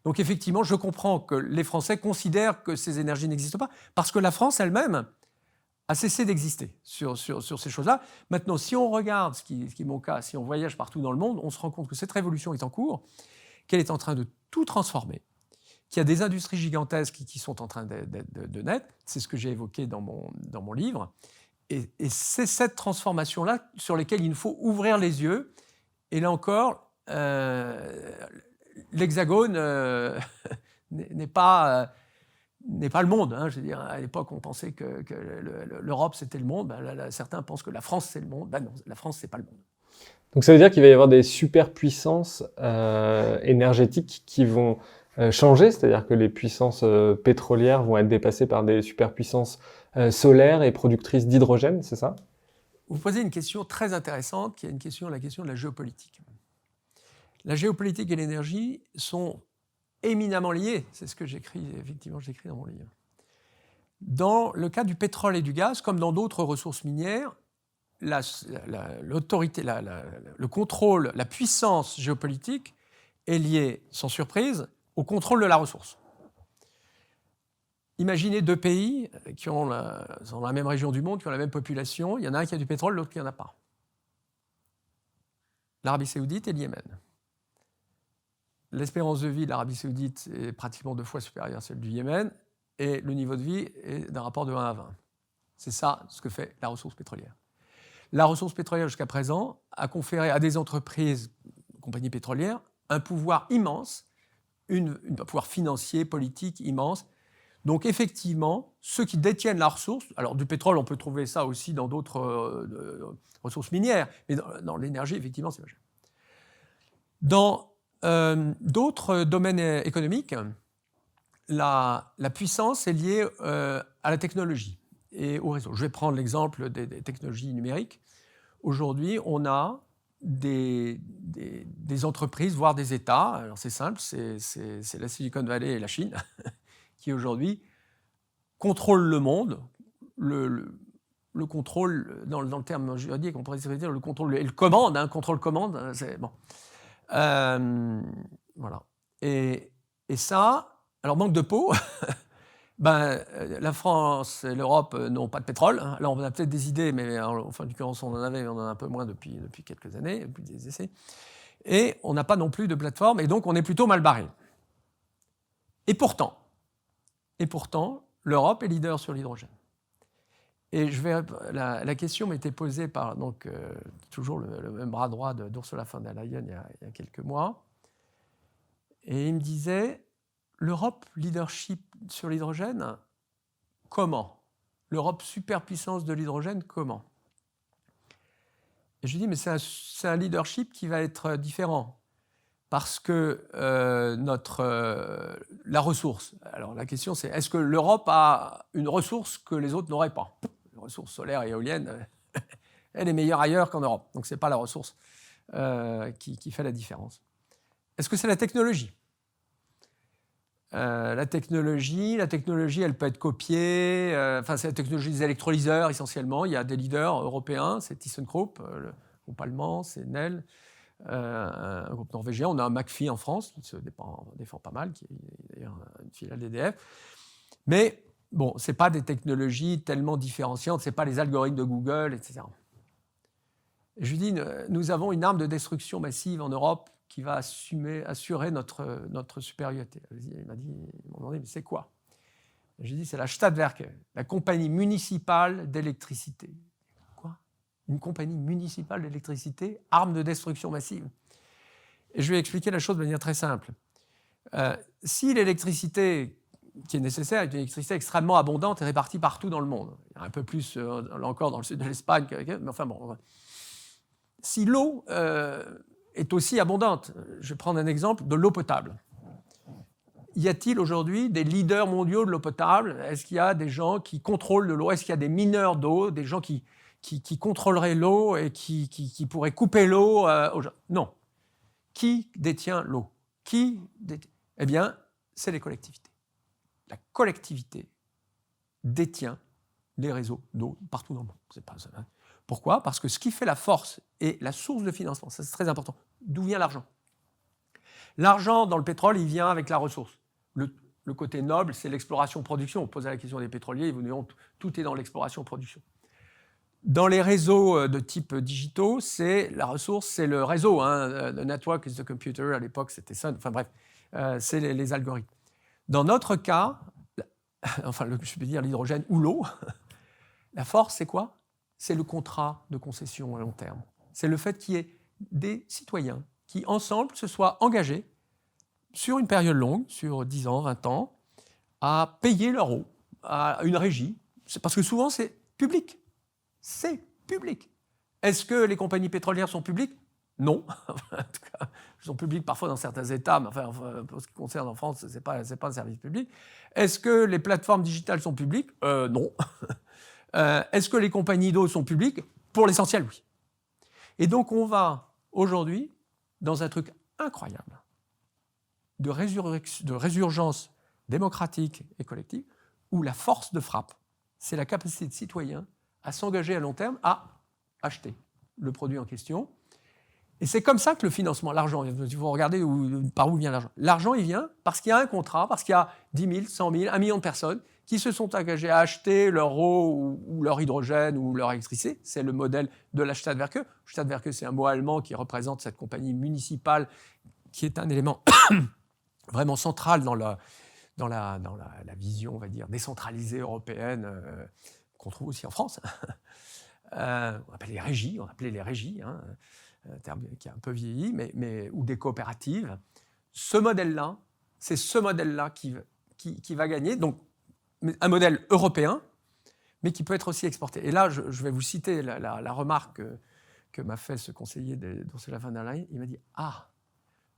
Donc effectivement, je comprends que les Français considèrent que ces énergies n'existent pas, parce que la France elle-même a cessé d'exister sur ces choses-là. Maintenant, si on regarde, ce qui est mon cas, si on voyage partout dans le monde, on se rend compte que cette révolution est en cours, qu'elle est en train de tout transformer, qu'il y a des industries gigantesques qui sont en train de naître. C'est ce que j'ai évoqué dans mon livre. Et c'est cette transformation-là sur laquelle il nous faut ouvrir les yeux. Et là encore, l'Hexagone n'est pas le monde. Je veux dire, à l'époque, on pensait que l'Europe, c'était le monde. Certains pensent que la France, c'est le monde. Non, la France, c'est pas le monde. Donc ça veut dire qu'il va y avoir des superpuissances énergétiques qui vont changer, c'est-à-dire que les puissances pétrolières vont être dépassées par des superpuissances solaires et productrices d'hydrogène, c'est ça? Vous posez une question très intéressante, qui est la question de la géopolitique. La géopolitique et l'énergie sont éminemment liées. C'est ce que j'écris dans mon livre. Dans le cas du pétrole et du gaz, comme dans d'autres ressources minières, l'autorité, le contrôle, la puissance géopolitique est liée, sans surprise, au contrôle de la ressource. Imaginez deux pays qui sont dans la même région du monde, qui ont la même population. Il y en a un qui a du pétrole, l'autre qui n'en a pas. L'Arabie Saoudite et le Yémen. L'espérance de vie de l'Arabie Saoudite est pratiquement 2 fois supérieure à celle du Yémen, et le niveau de vie est d'un rapport de 1 à 20. C'est ça ce que fait la ressource pétrolière. La ressource pétrolière, jusqu'à présent, a conféré à des entreprises, compagnies pétrolières, un pouvoir immense, un pouvoir financier, politique immense. Donc effectivement, ceux qui détiennent la ressource, alors du pétrole, on peut trouver ça aussi dans d'autres ressources minières, mais dans l'énergie, effectivement, c'est majeur. Dans d'autres domaines économiques, la puissance est liée à la technologie et au réseau. Je vais prendre l'exemple des technologies numériques. Aujourd'hui, on a des entreprises, voire des États, alors c'est simple, c'est la Silicon Valley et la Chine, qui aujourd'hui contrôlent le monde, le contrôle, dans le terme juridique, on pourrait dire le contrôle et le commande, contrôle-commande, c'est bon. Voilà. Et ça, alors manque de peau, la France et l'Europe n'ont pas de pétrole. Là, on a peut-être des idées, mais en fin de l'occurrence, on en avait, mais on en a un peu moins depuis quelques années, depuis des essais. Et on n'a pas non plus de plateforme, et donc on est plutôt mal barré. Et pourtant, l'Europe est leader sur l'hydrogène. Et la question m'était posée par toujours le même bras droit d'Ursula von der Leyen il y a quelques mois. Et il me disait, l'Europe leadership sur l'hydrogène, comment ? L'Europe superpuissance de l'hydrogène, comment ? Et je lui dis, mais c'est un leadership qui va être différent. Parce que la ressource, alors la question c'est, est-ce que l'Europe a une ressource que les autres n'auraient pas ? La ressource solaire et éolienne, elle est meilleure ailleurs qu'en Europe. Donc ce n'est pas la ressource qui fait la différence. Est-ce que c'est la technologie ? La technologie, elle peut être copiée. C'est la technologie des électrolyseurs essentiellement. Il y a des leaders européens, c'est ThyssenKrupp, le groupe allemand, c'est Nel. Un groupe norvégien. On a un McPhy en France qui se défend pas mal, qui est d'ailleurs une filiale d'EDF. Mais bon, ce n'est pas des technologies tellement différenciantes, ce n'est pas les algorithmes de Google, etc. Et je lui dis, nous avons une arme de destruction massive en Europe qui va assurer notre supériorité. Il m'a demandé, mais c'est quoi ? J'ai dit, c'est la Stadtwerke, la compagnie municipale d'électricité. Une compagnie municipale d'électricité, arme de destruction massive. Et je vais expliquer la chose de manière très simple. Si l'électricité qui est nécessaire est une électricité extrêmement abondante et répartie partout dans le monde, il y a un peu plus, là encore, dans le sud de l'Espagne, mais enfin bon. Si l'eau est aussi abondante, je vais prendre un exemple de l'eau potable. Y a-t-il aujourd'hui des leaders mondiaux de l'eau potable ? Est-ce qu'il y a des gens qui contrôlent de l'eau ? Est-ce qu'il y a des mineurs d'eau, des gens qui contrôlerait l'eau et qui pourrait couper l'eau aux gens. Non. Qui détient l'eau ? Eh bien, c'est les collectivités. La collectivité détient les réseaux d'eau partout dans le monde. C'est pas ça. Pourquoi ? Parce que ce qui fait la force et la source de financement, ça c'est très important. D'où vient l'argent ? L'argent dans le pétrole, il vient avec la ressource. Le côté noble, c'est l'exploration-production. On pose la question des pétroliers, ils vous diront tout est dans l'exploration-production. Dans les réseaux de type digitaux, c'est la ressource, c'est le réseau. The network is the computer, à l'époque c'était ça. Enfin bref, c'est les algorithmes. Dans notre cas, je peux dire l'hydrogène ou l'eau, la force c'est quoi ? C'est le contrat de concession à long terme. C'est le fait qu'il y ait des citoyens qui ensemble se soient engagés sur une période longue, sur 10 ans, 20 ans, à payer leur eau à une régie. Parce que souvent c'est public. C'est public. Est-ce que les compagnies pétrolières sont publiques ? Non. En tout cas, elles sont publiques parfois dans certains États, mais pour ce qui concerne en France, ce n'est pas un service public. Est-ce que les plateformes digitales sont publiques ? Non. Est-ce que les compagnies d'eau sont publiques ? Pour l'essentiel, oui. Et donc on va aujourd'hui dans un truc incroyable de résurgence démocratique et collective, où la force de frappe, c'est la capacité de citoyens à s'engager à long terme à acheter le produit en question. Et c'est comme ça que le financement, l'argent, il faut regarder par où vient l'argent. L'argent, il vient parce qu'il y a un contrat, parce qu'il y a 10 000, 100 000, 1 million de personnes qui se sont engagées à acheter leur eau ou leur hydrogène ou leur électricité. C'est le modèle de la Stadtwerke. Stadtwerke, c'est un mot allemand qui représente cette compagnie municipale qui est un élément vraiment central dans la vision, on va dire, décentralisée européenne qu'on trouve aussi en France. On appelait les régies, hein, un terme qui a un peu vieilli, ou des coopératives. Ce modèle-là, c'est ce modèle-là qui va gagner. Donc, un modèle européen, mais qui peut être aussi exporté. Et là, je vais vous citer la remarque que m'a fait ce conseiller d'Ursula von der Leyen. Il m'a dit « Ah,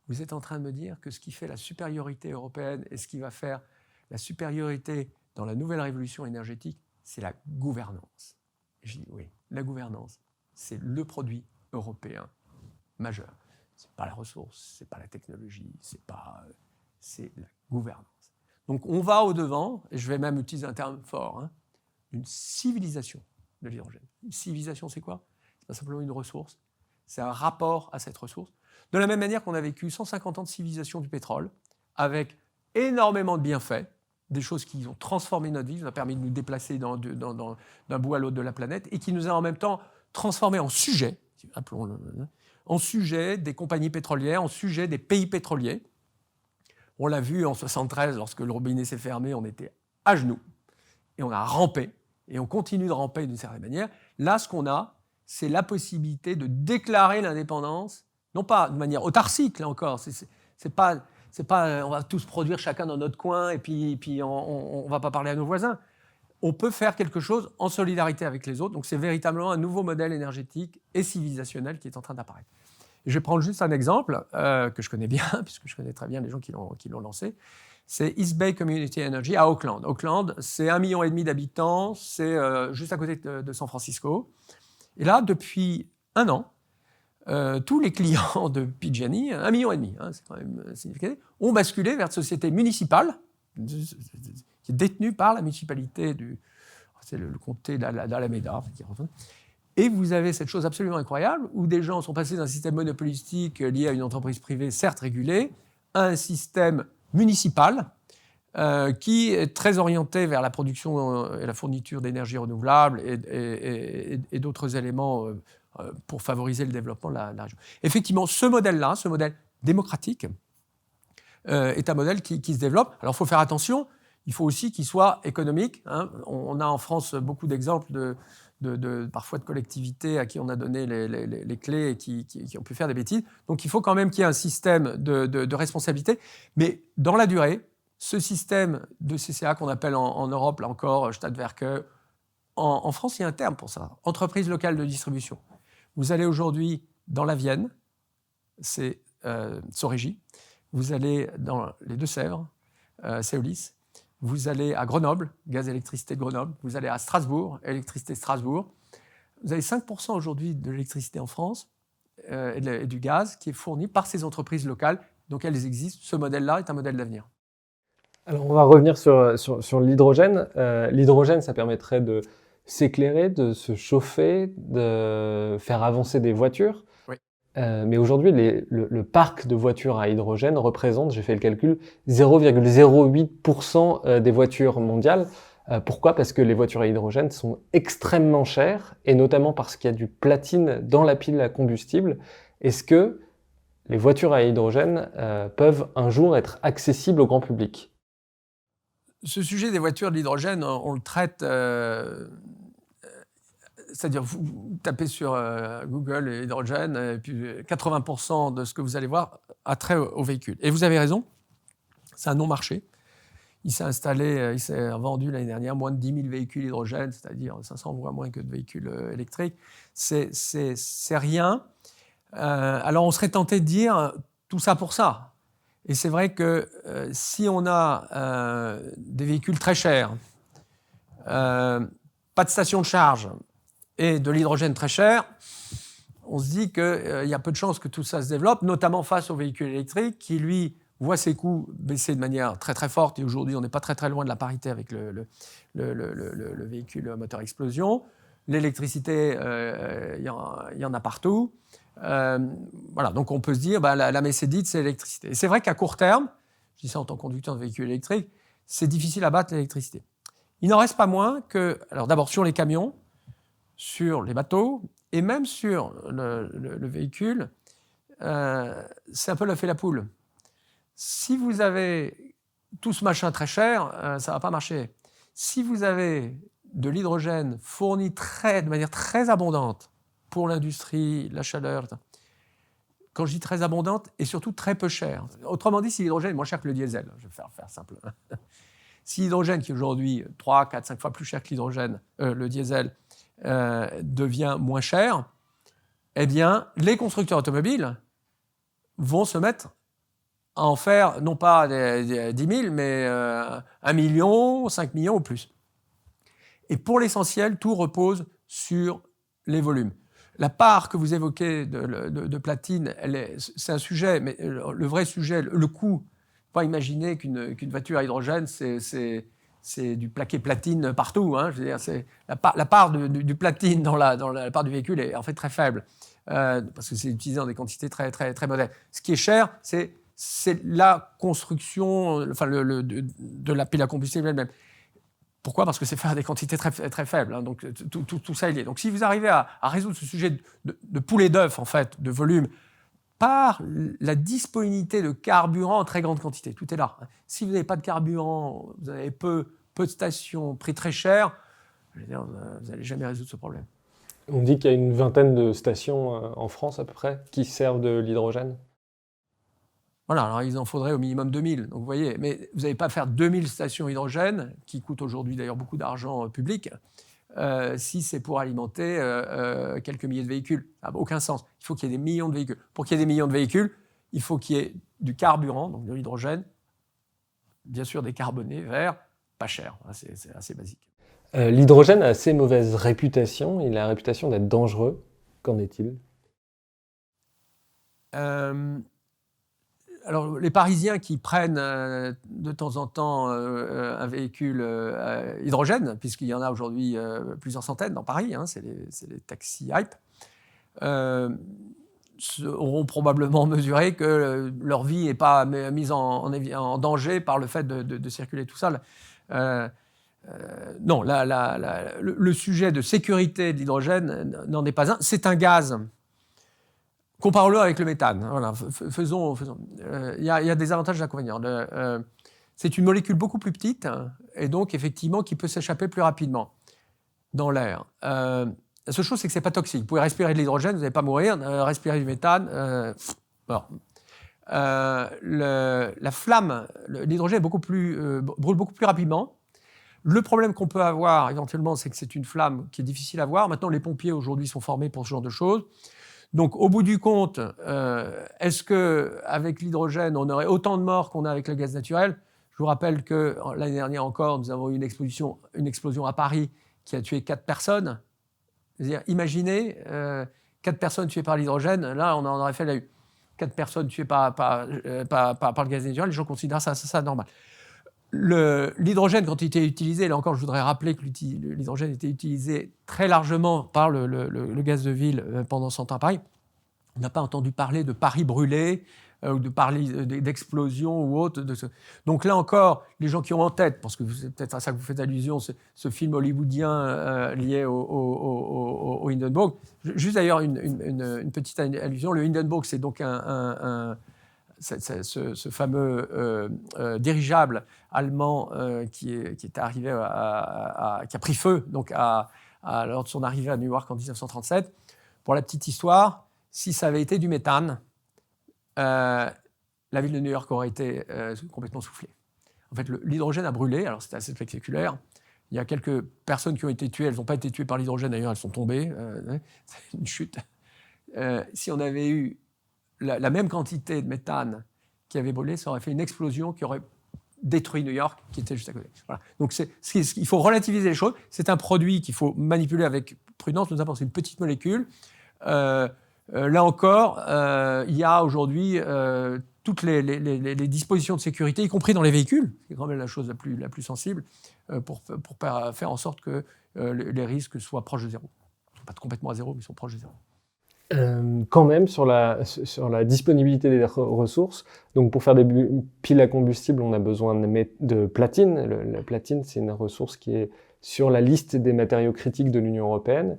vous êtes en train de me dire que ce qui fait la supériorité européenne et ce qui va faire la supériorité dans la nouvelle révolution énergétique, c'est la gouvernance. » J'ai dit « Oui, la gouvernance, c'est le produit européen majeur. Ce n'est pas la ressource, ce n'est pas la technologie, c'est la gouvernance. » Donc on va au-devant, et je vais même utiliser un terme fort, hein, une civilisation de l'hydrogène. Une civilisation, c'est quoi? Ce n'est pas simplement une ressource, c'est un rapport à cette ressource. De la même manière qu'on a vécu 150 ans de civilisation du pétrole, avec énormément de bienfaits, des choses qui ont transformé notre vie, qui nous ont permis de nous déplacer d'un bout à l'autre de la planète, et qui nous a en même temps transformés en sujet, appelons-le, en sujet des compagnies pétrolières, en sujet des pays pétroliers. On l'a vu en 1973, lorsque le robinet s'est fermé, on était à genoux, et on a rampé, et on continue de ramper d'une certaine manière. Là, ce qu'on a, c'est la possibilité de déclarer l'indépendance, non pas de manière autarcique, là encore, c'est pas on va tous produire chacun dans notre coin, et puis on va pas parler à nos voisins. On peut faire quelque chose en solidarité avec les autres, donc c'est véritablement un nouveau modèle énergétique et civilisationnel qui est en train d'apparaître. Je vais prendre juste un exemple que je connais bien, puisque je connais très bien les gens qui l'ont lancé. C'est East Bay Community Energy à Auckland. Auckland, c'est 1,5 million d'habitants, c'est juste à côté de San Francisco. Et là, depuis 1 an, tous les clients de PG&E, 1,5 million, hein, c'est quand même significatif, ont basculé vers une société municipale qui est détenue par la municipalité c'est le comté d'Alameda. Et vous avez cette chose absolument incroyable où des gens sont passés d'un système monopolistique lié à une entreprise privée, certes régulée, à un système municipal qui est très orienté vers la production et la fourniture d'énergie renouvelable et d'autres éléments pour favoriser le développement de la région. Effectivement, ce modèle-là, ce modèle démocratique, est un modèle qui se développe. Alors, il faut faire attention, il faut aussi qu'il soit économique. Hein. On a en France beaucoup d'exemples parfois de collectivités à qui on a donné les clés et qui ont pu faire des bêtises. Donc il faut quand même qu'il y ait un système de responsabilité. Mais dans la durée, ce système de CCA qu'on appelle en Europe, là encore, Stadtwerke, en France, il y a un terme pour ça. Entreprise locale de distribution. Vous allez aujourd'hui dans la Vienne, c'est Sorégie. Vous allez dans les Deux-Sèvres, Seolis. Vous allez à Grenoble, gaz et électricité de Grenoble. Vous allez à Strasbourg, électricité de Strasbourg. Vous avez 5% aujourd'hui de l'électricité en France et du gaz qui est fourni par ces entreprises locales. Donc elles existent. Ce modèle-là est un modèle d'avenir. Alors on va revenir sur l'hydrogène. L'hydrogène, ça permettrait de s'éclairer, de se chauffer, de faire avancer des voitures. Oui. Mais aujourd'hui, le parc de voitures à hydrogène représente, j'ai fait le calcul, 0,08% des voitures mondiales. Pourquoi ? Parce que les voitures à hydrogène sont extrêmement chères, et notamment parce qu'il y a du platine dans la pile à combustible. Est-ce que les voitures à hydrogène peuvent un jour être accessibles au grand public ? Ce sujet des voitures de l'hydrogène, on le traite... c'est-à-dire, vous tapez sur Google hydrogène, et puis 80% de ce que vous allez voir a trait au véhicule. Et vous avez raison, c'est un non-marché. Il s'est vendu l'année dernière moins de 10 000 véhicules hydrogène, c'est-à-dire 500 fois moins que de véhicules électriques. C'est rien. Alors on serait tenté de dire tout ça pour ça. Et c'est vrai que si on a des véhicules très chers, pas de station de charge, et de l'hydrogène très cher, on se dit qu'il y a peu de chances que tout ça se développe, notamment face au véhicule électrique qui, lui, voit ses coûts baisser de manière très très forte. Et aujourd'hui, on n'est pas très très loin de la parité avec le véhicule moteur explosion. L'électricité, il y en a partout. Voilà, donc on peut se dire, la mécédite, c'est l'électricité. Et c'est vrai qu'à court terme, je dis ça en tant que conducteur de véhicule électrique, c'est difficile à battre l'électricité. Il n'en reste pas moins que, alors d'abord sur les camions, sur les bateaux, et même sur le véhicule, c'est un peu l'œuf et la poule. Si vous avez tout ce machin très cher, ça ne va pas marcher. Si vous avez de l'hydrogène fourni de manière très abondante pour l'industrie, la chaleur, quand je dis très abondante, et surtout très peu cher. Autrement dit, si l'hydrogène est moins cher que le diesel, je vais faire simple. Si l'hydrogène, qui est aujourd'hui 3, 4, 5 fois plus cher que l'hydrogène, le diesel, devient moins cher, eh bien, les constructeurs automobiles vont se mettre à en faire, non pas 10 000, mais 1 million, 5 millions ou plus. Et pour l'essentiel, tout repose sur les volumes. La part que vous évoquez de platine, c'est un sujet, mais le vrai sujet, le coût, il ne faut pas imaginer qu'une voiture à hydrogène, c'est du plaqué platine partout. Hein. Je veux dire, la part du platine dans la part du véhicule est en fait très faible, parce que c'est utilisé dans des quantités très, très, très modestes. Ce qui est cher, c'est la construction, enfin de la pile à combustible elle-même. Pourquoi ? Parce que c'est fait à des quantités très, très faibles. Hein, donc tout ça est lié. Donc si vous arrivez à résoudre ce sujet de poule et d'œuf, en fait, de volume, par la disponibilité de carburant en très grande quantité, tout est là. Si vous n'avez pas de carburant, vous avez peu de stations, prix très cher, je veux dire, vous n'allez jamais résoudre ce problème. On dit qu'il y a une vingtaine de stations en France à peu près qui servent de l'hydrogène. Voilà, alors il en faudrait au minimum 2000. Donc vous voyez, mais vous n'allez pas faire 2000 stations hydrogène, qui coûtent aujourd'hui d'ailleurs beaucoup d'argent public, si c'est pour alimenter quelques milliers de véhicules. Ça n'a aucun sens. Il faut qu'il y ait des millions de véhicules. Pour qu'il y ait des millions de véhicules, il faut qu'il y ait du carburant, donc de l'hydrogène, bien sûr décarboné, vert, pas cher. C'est assez basique. L'hydrogène a assez mauvaise réputation. Il a la réputation d'être dangereux. Qu'en est-il ? Alors, les Parisiens qui prennent de temps en temps un véhicule hydrogène, puisqu'il y en a aujourd'hui plusieurs centaines dans Paris, hein, c'est les taxis hype, auront probablement mesuré que leur vie n'est pas mise en danger par le fait de circuler tout seul. Non, le sujet de sécurité de l'hydrogène n'en est pas un. C'est un gaz. Comparons-le avec le méthane. Voilà, faisons. Il y a des avantages et des inconvénients. C'est une molécule beaucoup plus petite, et donc effectivement qui peut s'échapper plus rapidement dans l'air. La seule chose, c'est que c'est pas toxique. Vous pouvez respirer de l'hydrogène, vous n'allez pas mourir. Respirer du méthane, mort. La flamme, l'hydrogène brûle beaucoup plus rapidement. Le problème qu'on peut avoir éventuellement, c'est que c'est une flamme qui est difficile à voir. Maintenant, les pompiers aujourd'hui sont formés pour ce genre de choses. Donc, au bout du compte, est-ce qu'avec l'hydrogène, on aurait autant de morts qu'on a avec le gaz naturel ? Je vous rappelle que l'année dernière encore, nous avons eu une explosion à Paris qui a tué 4 personnes. C'est-à-dire, imaginez 4 personnes tuées par l'hydrogène, là, on en aurait fait la une. 4 personnes tuées par le gaz naturel, les gens considèrent ça normal. L'hydrogène, quand il était utilisé, là encore, je voudrais rappeler que l'hydrogène était utilisé très largement par le gaz de ville pendant 100 ans à Paris. On n'a pas entendu parler de Paris brûlé ou de parler d'explosion ou autre. Donc là encore, les gens qui ont en tête, parce que c'est peut-être à ça que vous faites allusion, ce film hollywoodien lié au Hindenburg. Juste d'ailleurs une petite allusion. Le Hindenburg, c'est donc ce fameux dirigeable allemand qui est arrivé qui a pris feu donc lors de son arrivée à New York en 1937. Pour la petite histoire, si ça avait été du méthane, la ville de New York aurait été complètement soufflée. En fait, l'hydrogène a brûlé, alors c'était assez spectaculaire. Il y a quelques personnes qui ont été tuées, elles n'ont pas été tuées par l'hydrogène d'ailleurs, elles sont tombées, c'est une chute. Si on avait eu la même quantité de méthane qui avait brûlé, ça aurait fait une explosion qui aurait détruit New York, qui était juste à côté. Voilà. Donc il faut relativiser les choses. C'est un produit qu'il faut manipuler avec prudence, notamment c'est une petite molécule. Là encore, il y a aujourd'hui toutes les dispositions de sécurité, y compris dans les véhicules, c'est quand même la chose la plus sensible, pour faire en sorte que les risques soient proches de zéro. Ils ne sont pas complètement à zéro, mais ils sont proches de zéro. Quand même, sur la disponibilité des ressources, donc pour faire des piles à combustible, on a besoin de platine. La platine, c'est une ressource qui est sur la liste des matériaux critiques de l'Union européenne.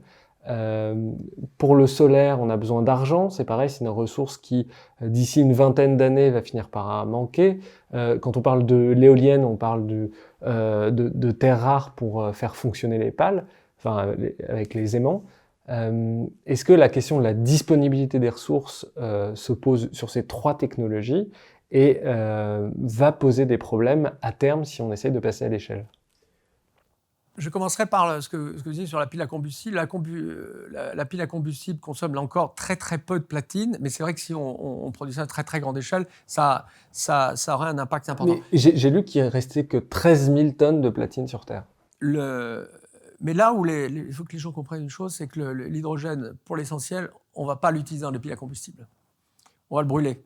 Pour le solaire, on a besoin d'argent. C'est pareil, c'est une ressource qui, d'ici une vingtaine d'années, va finir par manquer. Quand on parle de l'éolienne, on parle de terres rares pour faire fonctionner les pales, enfin, avec les aimants. Est-ce que la question de la disponibilité des ressources se pose sur ces 3 technologies et va poser des problèmes à terme si on essaye de passer à l'échelle? Je commencerai par ce que vous dites sur la pile à combustible. La pile à combustible consomme là encore très très peu de platine, mais c'est vrai que si on produit ça à très très grande échelle, ça aurait un impact important. Mais j'ai lu qu'il ne restait que 13 000 tonnes de platine sur Terre. Mais là où il faut que les gens comprennent une chose, c'est que l'hydrogène, pour l'essentiel, on ne va pas l'utiliser dans les piles à combustible. On va le brûler.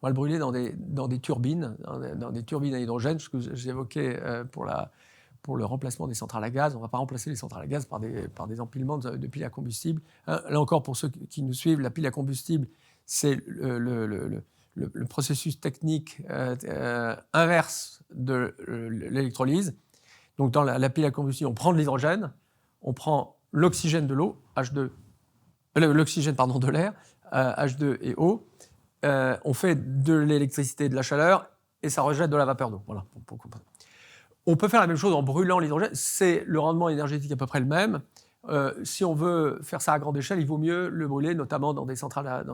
On va le brûler dans des turbines, dans des turbines à hydrogène, ce que j'évoquais pour le remplacement des centrales à gaz. On ne va pas remplacer les centrales à gaz par des empilements de piles à combustible. Là encore, pour ceux qui nous suivent, la pile à combustible, c'est le processus technique inverse de l'électrolyse. Donc, dans la pile à combustible, on prend de l'hydrogène, on prend l'oxygène de l'eau, l'oxygène de l'air, H2 et O. On fait de l'électricité et de la chaleur et ça rejette de la vapeur d'eau. Voilà. On peut faire la même chose en brûlant l'hydrogène. C'est le rendement énergétique à peu près le même. Si on veut faire ça à grande échelle, il vaut mieux le brûler, notamment dans des centrales.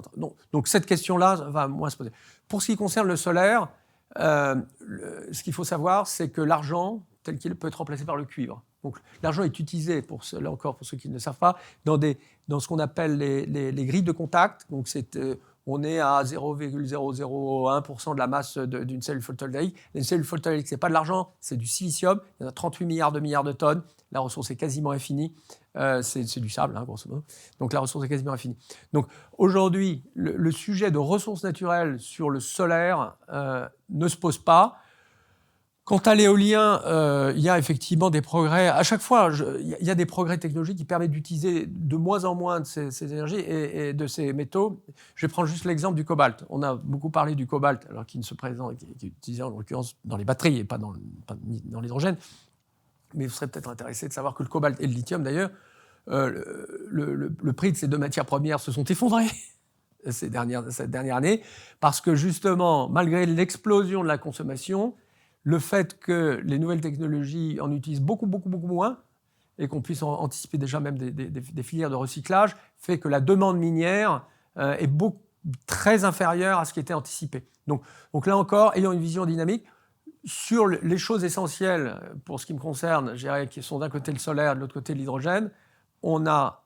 Donc cette question-là va moins se poser. Pour ce qui concerne le solaire, ce qu'il faut savoir, c'est que l'argent, tel qu'il peut être remplacé par le cuivre. Donc l'argent est utilisé, là encore pour ceux qui ne le savent pas, dans ce qu'on appelle les grilles de contact. Donc on est à 0,001% de la masse d'une cellule photovoltaïque. Une cellule photovoltaïque, ce n'est pas de l'argent, c'est du silicium. Il y en a 38 milliards de tonnes. La ressource est quasiment infinie. C'est du sable, grosso modo. Donc la ressource est quasiment infinie. Donc aujourd'hui, le sujet de ressources naturelles sur le solaire ne se pose pas. Quant à l'éolien, il y a effectivement des progrès. À chaque fois, il y a des progrès technologiques qui permettent d'utiliser de moins en moins de ces énergies et de ces métaux. Je vais prendre juste l'exemple du cobalt. On a beaucoup parlé du cobalt, alors qu'il ne se présente, qui est utilisé en l'occurrence dans les batteries et pas dans l'hydrogène. Mais vous serez peut-être intéressé de savoir que le cobalt et le lithium, d'ailleurs, le prix de ces 2 matières premières se sont effondrés cette dernière année, parce que justement, malgré l'explosion de la consommation, le fait que les nouvelles technologies en utilisent beaucoup, beaucoup, beaucoup moins et qu'on puisse anticiper déjà même des filières de recyclage fait que la demande minière est très inférieure à ce qui était anticipé. Donc là encore, ayant une vision dynamique, sur les choses essentielles, pour ce qui me concerne, je dirais, qui sont d'un côté le solaire, de l'autre côté l'hydrogène, on a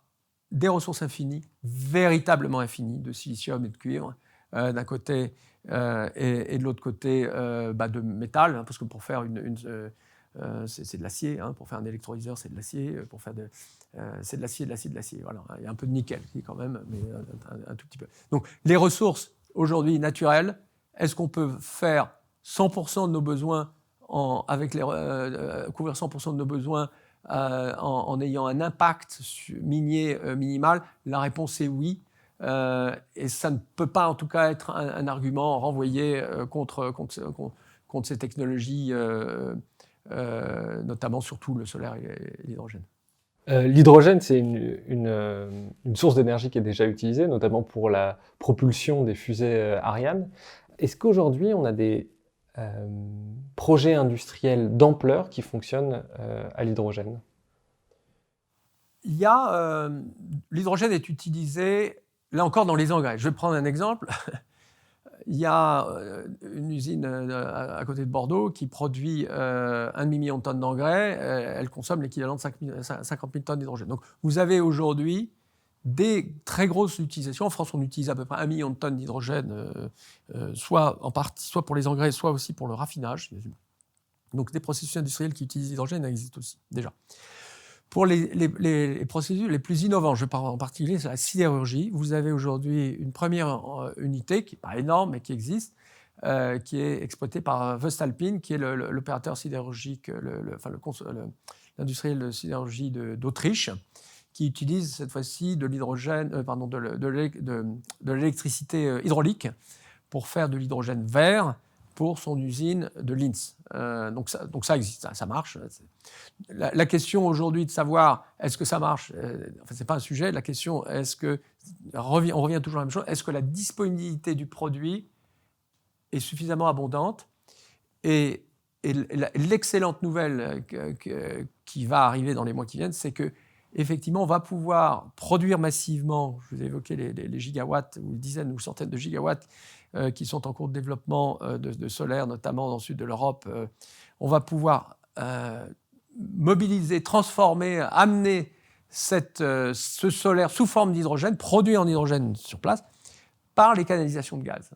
des ressources infinies, véritablement infinies, de silicium et de cuivre, d'un côté, et de l'autre côté de métal, parce que pour faire c'est de l'acier, pour faire un électrolyseur c'est de l'acier, c'est de l'acier. Voilà. Il y a un peu de nickel quand même, mais un tout petit peu. Donc les ressources aujourd'hui naturelles, est-ce qu'on peut faire 100% de nos besoins couvrir 100% de nos besoins en ayant un impact minier minimal? La réponse est oui. Et ça ne peut pas en tout cas être un argument renvoyé contre ces technologies, notamment surtout le solaire et l'hydrogène. L'hydrogène, c'est une source d'énergie qui est déjà utilisée, notamment pour la propulsion des fusées Ariane. Est-ce qu'aujourd'hui, on a des projets industriels d'ampleur qui fonctionnent à l'hydrogène? L'hydrogène est utilisé, là encore, dans les engrais. Je vais prendre un exemple. Il y a une usine à côté de Bordeaux qui produit 1 million de tonnes d'engrais. Elle consomme l'équivalent de 50 000 tonnes d'hydrogène. Donc, vous avez aujourd'hui des très grosses utilisations. En France, on utilise à peu près 1 million de tonnes d'hydrogène, soit pour les engrais, soit aussi pour le raffinage. Donc, des processus industriels qui utilisent l'hydrogène existent aussi, déjà. Pour les procédures les plus innovantes, je parle en particulier sur la sidérurgie, vous avez aujourd'hui une première unité qui n'est pas énorme mais qui existe, qui est exploitée par Voestalpine, qui est l'opérateur sidérurgique, l'industriel de sidérurgie d'Autriche, qui utilise cette fois-ci de l'hydrogène, de l'électricité hydraulique pour faire de l'hydrogène vert pour son usine de Linz. Donc ça existe, ça marche. La question aujourd'hui de savoir est-ce que ça marche, ce n'est pas un sujet. La question est-ce que, on revient toujours à la même chose, est-ce que la disponibilité du produit est suffisamment abondante, et l'excellente nouvelle qui va arriver dans les mois qui viennent, c'est que effectivement, on va pouvoir produire massivement, je vous ai évoqué les gigawatts, ou dizaines ou centaines de gigawatts qui sont en cours de développement de solaire, notamment dans le sud de l'Europe. On va pouvoir mobiliser, transformer, amener ce solaire sous forme d'hydrogène, produit en hydrogène sur place, par les canalisations de gaz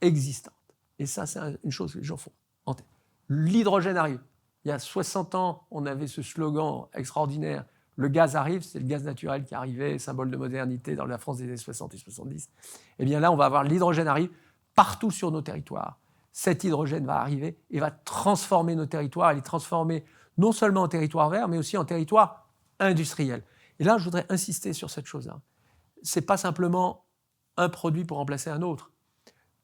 existantes. Et ça, c'est une chose que les gens font en tête. L'hydrogène arrive. Il y a 60 ans, on avait ce slogan extraordinaire, le gaz arrive, c'est le gaz naturel qui arrivait, symbole de modernité dans la France des années 60 et 70. Et bien là, on va avoir l'hydrogène arrive partout sur nos territoires. Cet hydrogène va arriver et va transformer nos territoires, et les transformer non seulement en territoire vert, mais aussi en territoire industriel. Et là, je voudrais insister sur cette chose-là. Ce n'est pas simplement un produit pour remplacer un autre.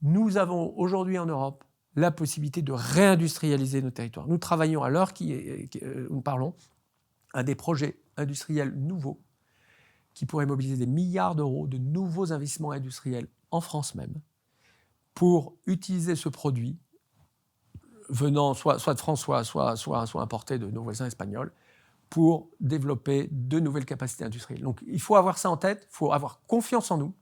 Nous avons aujourd'hui en Europe la possibilité de réindustrialiser nos territoires. Nous travaillons à l'heure où nous parlons à des projets industriels nouveaux qui pourraient mobiliser des milliards d'euros de nouveaux investissements industriels en France même pour utiliser ce produit venant soit de France, soit importé de nos voisins espagnols pour développer de nouvelles capacités industrielles. Donc il faut avoir ça en tête, il faut avoir confiance en nous,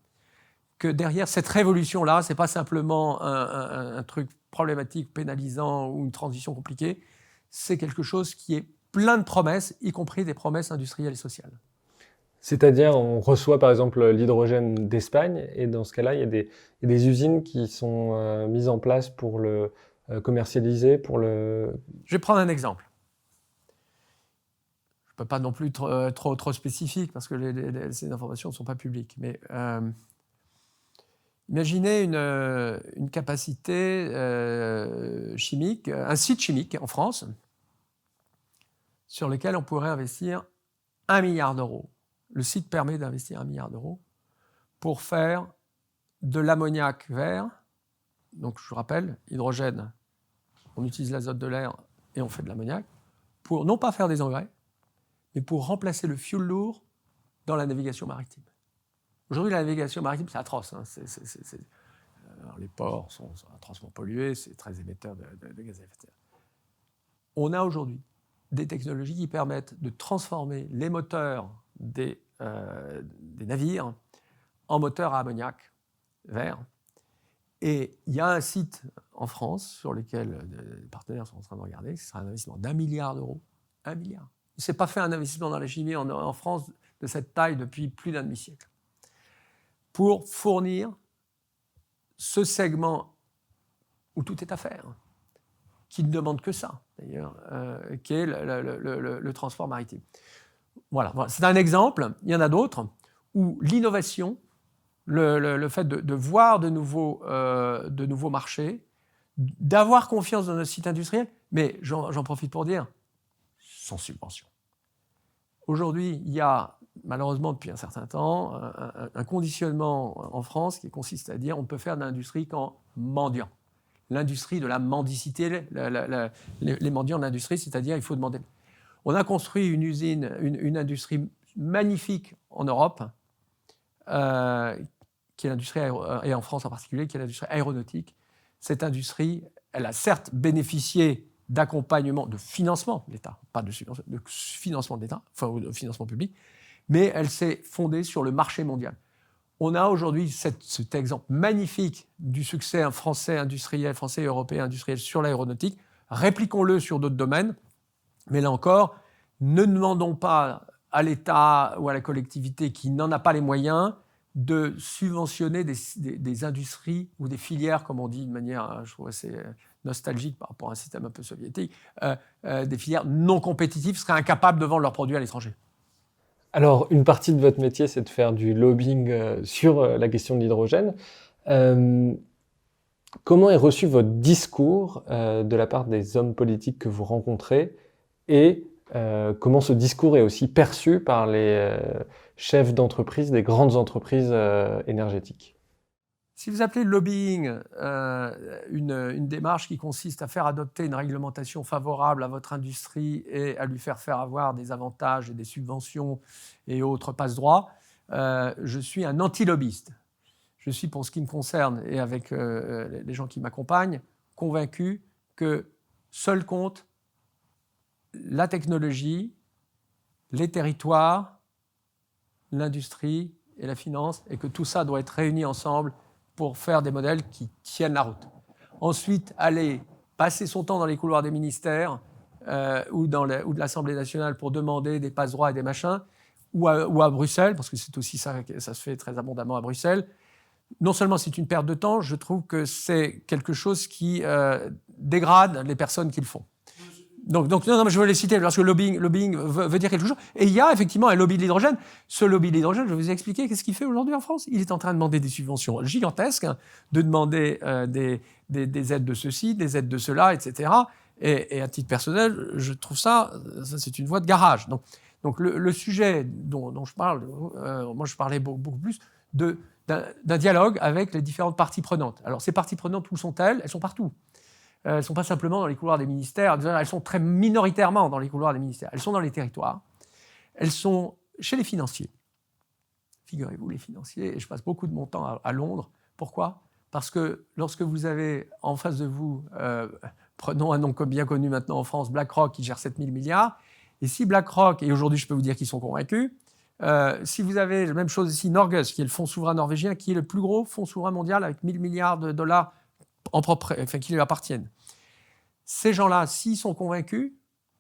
que derrière cette révolution-là, ce n'est pas simplement un truc problématique, pénalisant ou une transition compliquée, c'est quelque chose qui est plein de promesses, y compris des promesses industrielles et sociales. C'est-à-dire, on reçoit par exemple l'hydrogène d'Espagne, et dans ce cas-là, il y a des usines qui sont mises en place pour le commercialiser, pour le... Je vais prendre un exemple. Je ne peux pas non plus trop spécifique, parce que ces informations ne sont pas publiques, mais imaginez une capacité chimique, un site chimique en France, sur lequel on pourrait investir 1 milliard d'euros. Le site permet d'investir 1 milliard d'euros pour faire de l'ammoniac vert. Donc, je vous rappelle, hydrogène, on utilise l'azote de l'air et on fait de l'ammoniac, pour non pas faire des engrais, mais pour remplacer le fioul lourd dans la navigation maritime. Aujourd'hui, la navigation maritime, c'est atroce. Hein. Alors, les ports sont atrocement pollués, c'est très émetteur de gaz à effet de serre. On a aujourd'hui des technologies qui permettent de transformer les moteurs des navires en moteurs à ammoniac vert. Et il y a un site en France sur lequel les partenaires sont en train de regarder, ce sera un investissement d'1 milliard d'euros. 1 milliard. Il ne s'est pas fait un investissement dans la chimie en France de cette taille depuis plus d'un demi-siècle, pour fournir ce segment où tout est à faire, qui ne demande que ça, d'ailleurs, qui est le transport maritime. Voilà, c'est un exemple. Il y en a d'autres où l'innovation, le fait de voir de nouveaux marchés, d'avoir confiance dans notre site industriel, mais j'en profite pour dire, sans subvention. Aujourd'hui, il y a malheureusement depuis un certain temps un conditionnement en France qui consiste à dire on ne peut faire de l'industrie qu'en mendiant. L'industrie de la mendicité, les mendiants de l'industrie, c'est-à-dire il faut demander. On a construit une usine, une industrie magnifique en Europe, qui est l'industrie, et en France en particulier, qui est l'industrie aéronautique. Cette industrie, elle a certes bénéficié d'accompagnement, de financement de l'État, pas de subvention, de financement de l'État, enfin de financement public, mais elle s'est fondée sur le marché mondial. On a aujourd'hui cet exemple magnifique du succès français industriel, français et européen industriel sur l'aéronautique. Répliquons-le sur d'autres domaines, mais là encore, ne demandons pas à l'État ou à la collectivité qui n'en a pas les moyens de subventionner des industries ou des filières, comme on dit de manière, je trouve assez nostalgique par rapport à un système un peu soviétique, des filières non compétitives seraient incapables de vendre leurs produits à l'étranger. Alors, une partie de votre métier, c'est de faire du lobbying sur la question de l'hydrogène. Comment est reçu votre discours de la part des hommes politiques que vous rencontrez et comment ce discours est aussi perçu par les chefs d'entreprise des grandes entreprises énergétiques? Si vous appelez lobbying une démarche qui consiste à faire adopter une réglementation favorable à votre industrie et à lui faire avoir des avantages et des subventions et autres passe-droits, je suis un anti-lobbyiste. Je suis, pour ce qui me concerne, et avec les gens qui m'accompagnent, convaincu que seul compte la technologie, les territoires, l'industrie et la finance, et que tout ça doit être réuni ensemble pour faire des modèles qui tiennent la route. Ensuite, aller passer son temps dans les couloirs des ministères ou de l'Assemblée nationale pour demander des passe-droits et des machins, ou à Bruxelles, parce que c'est aussi ça se fait très abondamment à Bruxelles. Non seulement c'est une perte de temps, je trouve que c'est quelque chose qui dégrade les personnes qui le font. Donc non, mais je veux les citer, parce que lobbying veut dire quelque chose. Et il y a effectivement un lobby de l'hydrogène. Ce lobby de l'hydrogène, je vais vous expliquer qu'est-ce qu'il fait aujourd'hui en France. Il est en train de demander des subventions gigantesques, de demander des aides de ceci, des aides de cela, etc. Et à titre personnel, je trouve ça c'est une voie de garage. Donc le sujet dont je parle, moi je parlais beaucoup plus d'un dialogue avec les différentes parties prenantes. Alors ces parties prenantes, où sont-elles ? Elles sont partout. Elles ne sont pas simplement dans les couloirs des ministères, elles sont très minoritairement dans les couloirs des ministères. Elles sont dans les territoires, elles sont chez les financiers. Figurez-vous, les financiers, et je passe beaucoup de mon temps à Londres. Pourquoi ? Parce que lorsque vous avez en face de vous, prenons un nom bien connu maintenant en France, BlackRock, qui gère 7 000 milliards, et si BlackRock, et aujourd'hui je peux vous dire qu'ils sont convaincus, si vous avez la même chose ici, Norges, qui est le fonds souverain norvégien, qui est le plus gros fonds souverain mondial avec 1 000 milliards de dollars qui lui appartiennent. Ces gens-là, s'ils sont convaincus,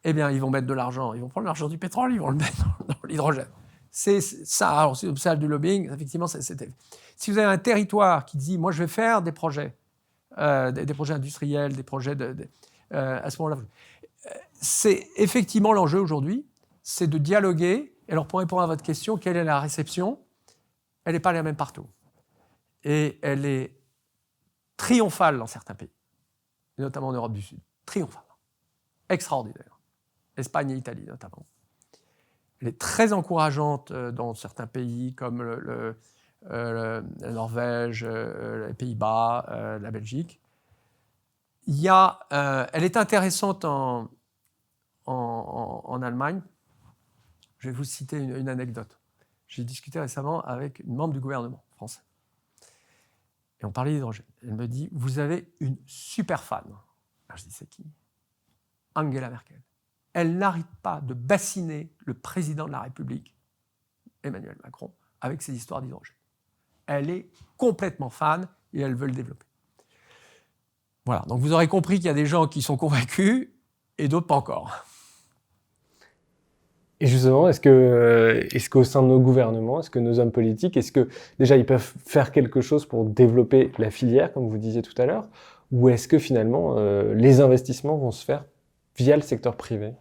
eh bien, ils vont mettre de l'argent. Ils vont prendre l'argent du pétrole, ils vont le mettre dans l'hydrogène. C'est ça. Alors, c'est ça du lobbying. Effectivement, si vous avez un territoire qui dit, moi, je vais faire des projets industriels, des projets à ce moment-là, c'est effectivement l'enjeu aujourd'hui, c'est de dialoguer. Alors, pour répondre à votre question, quelle est la réception ? Elle n'est pas la même partout. Et elle est triomphale dans certains pays, et notamment en Europe du Sud. Triomphale. Extraordinaire. Espagne et Italie, notamment. Elle est très encourageante dans certains pays comme la Norvège, les Pays-Bas, la Belgique. Elle est intéressante en Allemagne. Je vais vous citer une anecdote. J'ai discuté récemment avec une membre du gouvernement français. Et on parlait d'hydrogène. Elle me dit, vous avez une super fan. Alors je dis, c'est qui ? Angela Merkel. Elle n'arrête pas de bassiner le président de la République, Emmanuel Macron, avec ses histoires d'hydrogène. Elle est complètement fan et elle veut le développer. Voilà, donc vous aurez compris qu'il y a des gens qui sont convaincus et d'autres pas encore. Et justement, est-ce qu'au sein de nos gouvernements, est-ce que nos hommes politiques, est-ce que déjà ils peuvent faire quelque chose pour développer la filière, comme vous disiez tout à l'heure, ou est-ce que finalement les investissements vont se faire via le secteur privé ?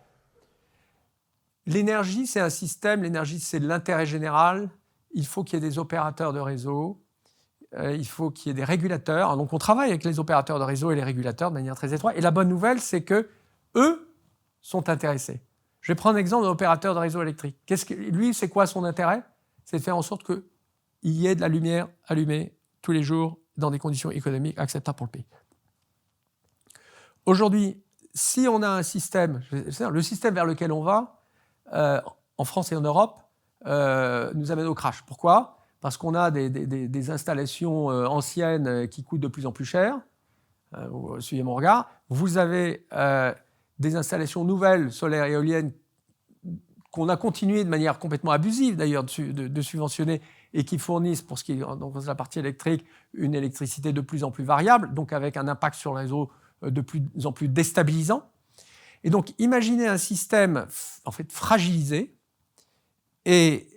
L'énergie, c'est un système, l'énergie, c'est de l'intérêt général. Il faut qu'il y ait des opérateurs de réseau, il faut qu'il y ait des régulateurs. Donc on travaille avec les opérateurs de réseau et les régulateurs de manière très étroite. Et la bonne nouvelle, c'est qu'eux sont intéressés. Je vais prendre l'exemple d'un opérateur de réseau électrique. Lui, c'est quoi son intérêt ? C'est de faire en sorte qu'il y ait de la lumière allumée tous les jours dans des conditions économiques acceptables pour le pays. Aujourd'hui, si on a un système, le système vers lequel on va, en France et en Europe, nous amène au crash. Pourquoi ? Parce qu'on a des installations anciennes qui coûtent de plus en plus cher. Suivez mon regard. Vous avez des installations nouvelles, solaires et éoliennes, qu'on a continué de manière complètement abusive d'ailleurs de subventionner et qui fournissent, pour ce qui est donc la partie électrique, une électricité de plus en plus variable, donc avec un impact sur le réseau de plus en plus déstabilisant. Et donc imaginez un système en fait fragilisé et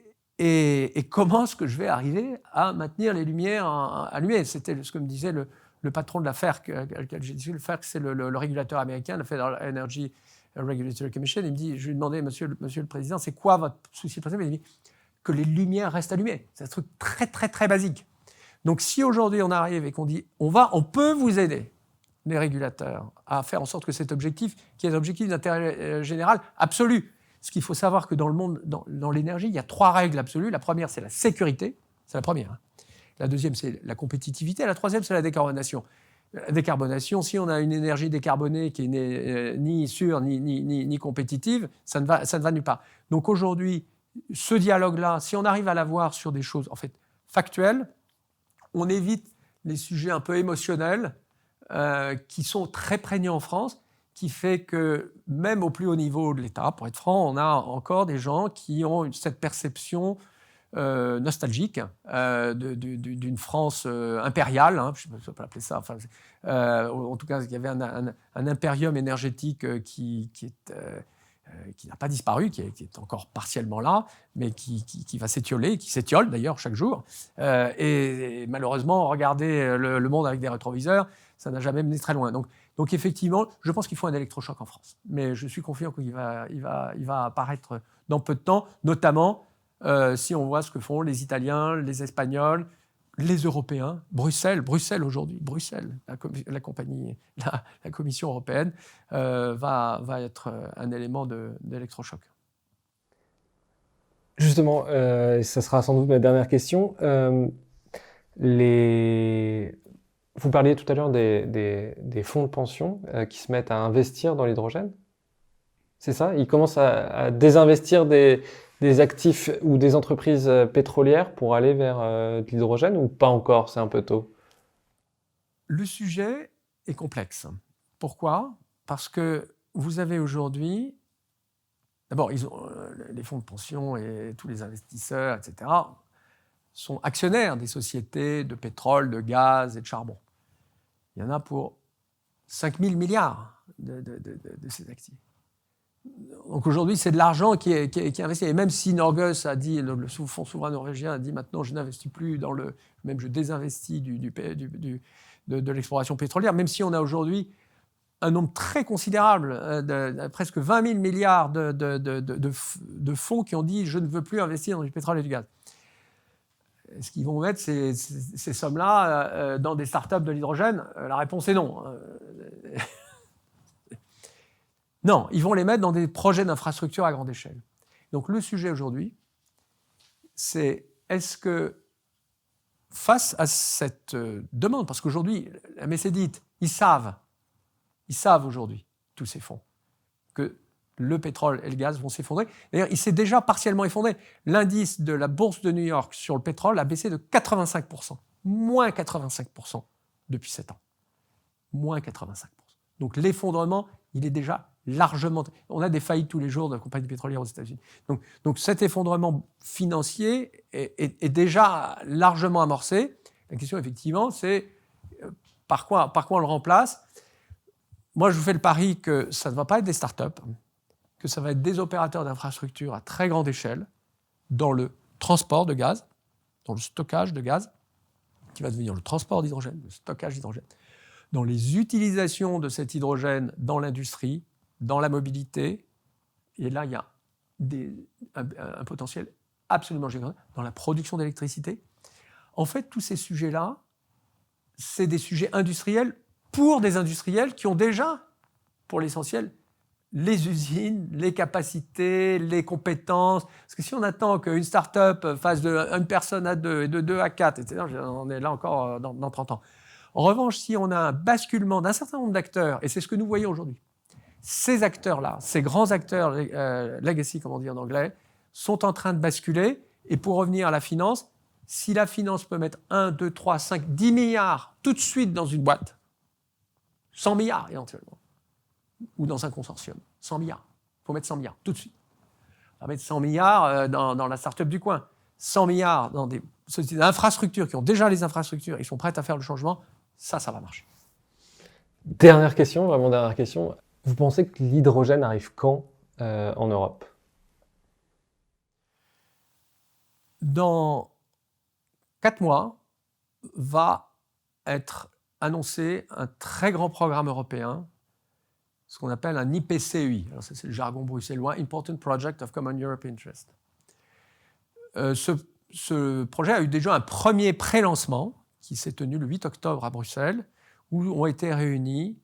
Et comment est-ce que je vais arriver à maintenir les lumières allumées? C'était ce que me disait le patron de la FERC, avec lequel j'ai discuté. Le FERC, c'est le régulateur américain, le Federal Energy Regulatory Commission. Il me dit, je lui ai demandé, monsieur le Président, c'est quoi votre souci principal? Il me dit que les lumières restent allumées. C'est un truc très, très, très basique. Donc si aujourd'hui on arrive et qu'on dit, on peut vous aider, les régulateurs, à faire en sorte que cet objectif, qui est un objectif d'intérêt général absolu. Ce qu'il faut savoir que dans le monde, dans l'énergie, il y a 3 règles absolues. La première, c'est la sécurité. C'est la première. La deuxième, c'est la compétitivité. La troisième, c'est la décarbonation. La décarbonation, si on a une énergie décarbonée qui n'est ni sûre ni compétitive, ça ne va nulle part. Donc aujourd'hui, ce dialogue-là, si on arrive à l'avoir sur des choses en fait factuelles, on évite les sujets un peu émotionnels qui sont très prégnants en France, qui fait que même au plus haut niveau de l'État, pour être franc, on a encore des gens qui ont cette perception nostalgique d'une France impériale, hein, je ne sais pas si on peut l'appeler ça, enfin, en tout cas, il y avait un impérium énergétique qui n'a pas disparu, qui est encore partiellement là, mais qui va s'étioler, qui s'étiole d'ailleurs chaque jour. Et malheureusement, regarder le monde avec des rétroviseurs, ça n'a jamais mené très loin. Donc effectivement, je pense qu'il faut un électrochoc en France. Mais je suis confiant qu'il va apparaître dans peu de temps, notamment si on voit ce que font les Italiens, les Espagnols, les Européens. Bruxelles aujourd'hui, la Commission européenne va être un élément d'électrochoc. Justement, ça sera sans doute ma dernière question. Vous parliez tout à l'heure des fonds de pension qui se mettent à investir dans l'hydrogène. C'est ça? Ils commencent à désinvestir des actifs ou des entreprises pétrolières pour aller vers de l'hydrogène ou pas encore? C'est un peu tôt. Le sujet est complexe. Pourquoi? Parce que vous avez aujourd'hui... D'abord, les fonds de pension et tous les investisseurs, etc., sont actionnaires des sociétés de pétrole, de gaz et de charbon. Il y en a pour 5 000 milliards de ces actifs. Donc aujourd'hui, c'est de l'argent qui est investi. Et même si Norges a dit, le fonds souverain norvégien a dit maintenant je n'investis plus même je désinvestis de l'exploration pétrolière, même si on a aujourd'hui un nombre très considérable, presque 20 000 milliards de fonds qui ont dit je ne veux plus investir dans du pétrole et du gaz. Est-ce qu'ils vont mettre ces sommes-là dans des startups de l'hydrogène? La réponse est non. Non, ils vont les mettre dans des projets d'infrastructure à grande échelle. Donc le sujet aujourd'hui, c'est est-ce que face à cette demande, parce qu'aujourd'hui, la messe est dite, ils savent aujourd'hui, tous ces fonds, que le pétrole et le gaz vont s'effondrer. D'ailleurs, il s'est déjà partiellement effondré. L'indice de la bourse de New York sur le pétrole a baissé de 85%, moins 85% depuis 7 ans. Moins 85%. Donc l'effondrement, il est déjà largement... On a des faillites tous les jours de compagnies pétrolières aux États-Unis. Donc cet effondrement financier est déjà largement amorcé. La question, effectivement, c'est par quoi on le remplace? Moi, je vous fais le pari que ça ne va pas être des startups, que ça va être des opérateurs d'infrastructures à très grande échelle dans le transport de gaz, dans le stockage de gaz, qui va devenir le transport d'hydrogène, le stockage d'hydrogène, dans les utilisations de cet hydrogène dans l'industrie, dans la mobilité, et là, il y a un potentiel absolument gigantesque dans la production d'électricité. En fait, tous ces sujets-là, c'est des sujets industriels pour des industriels qui ont déjà, pour l'essentiel, les usines, les capacités, les compétences. Parce que si on attend qu'une start-up fasse de 1 personne à 2 et de 2 à 4, etc., on est là encore dans 30 ans. En revanche, si on a un basculement d'un certain nombre d'acteurs, et c'est ce que nous voyons aujourd'hui, ces acteurs-là, ces grands acteurs legacy, comme on dit en anglais, sont en train de basculer. Et pour revenir à la finance, si la finance peut mettre 1, 2, 3, 5, 10 milliards tout de suite dans une boîte, 100 milliards éventuellement, ou dans un consortium, 100 milliards. Il faut mettre 100 milliards tout de suite. On va mettre 100 milliards dans la start-up du coin, 100 milliards dans des sociétés d'infrastructures qui ont déjà les infrastructures, ils sont prêts à faire le changement, ça va marcher. Dernière question, vraiment dernière question. Vous pensez que l'hydrogène arrive quand en Europe? dans 4 mois, va être annoncé un très grand programme européen, ce qu'on appelle un IPCEI. Alors ça, c'est le jargon bruxellois, Important Project of Common European Interest. Ce projet a eu déjà un premier pré-lancement qui s'est tenu le 8 octobre à Bruxelles, où ont été réunis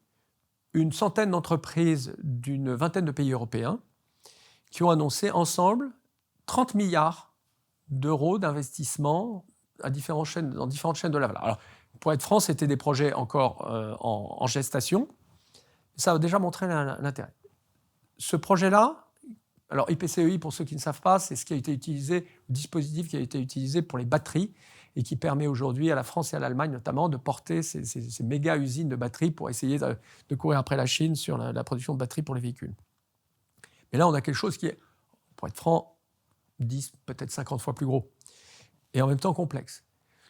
une centaine d'entreprises d'une vingtaine de pays européens qui ont annoncé ensemble 30 milliards d'euros d'investissement dans différentes chaînes de la valeur. Alors, pour être franc, c'était des projets encore en gestation. Ça a déjà montré l'intérêt. Ce projet-là, alors IPCEI, pour ceux qui ne savent pas, c'est ce qui a été utilisé, le dispositif qui a été utilisé pour les batteries et qui permet aujourd'hui à la France et à l'Allemagne notamment de porter ces méga usines de batteries pour essayer de courir après la Chine sur la production de batteries pour les véhicules. Mais là, on a quelque chose qui est, pour être franc, 10, peut-être 50 fois plus gros et en même temps complexe.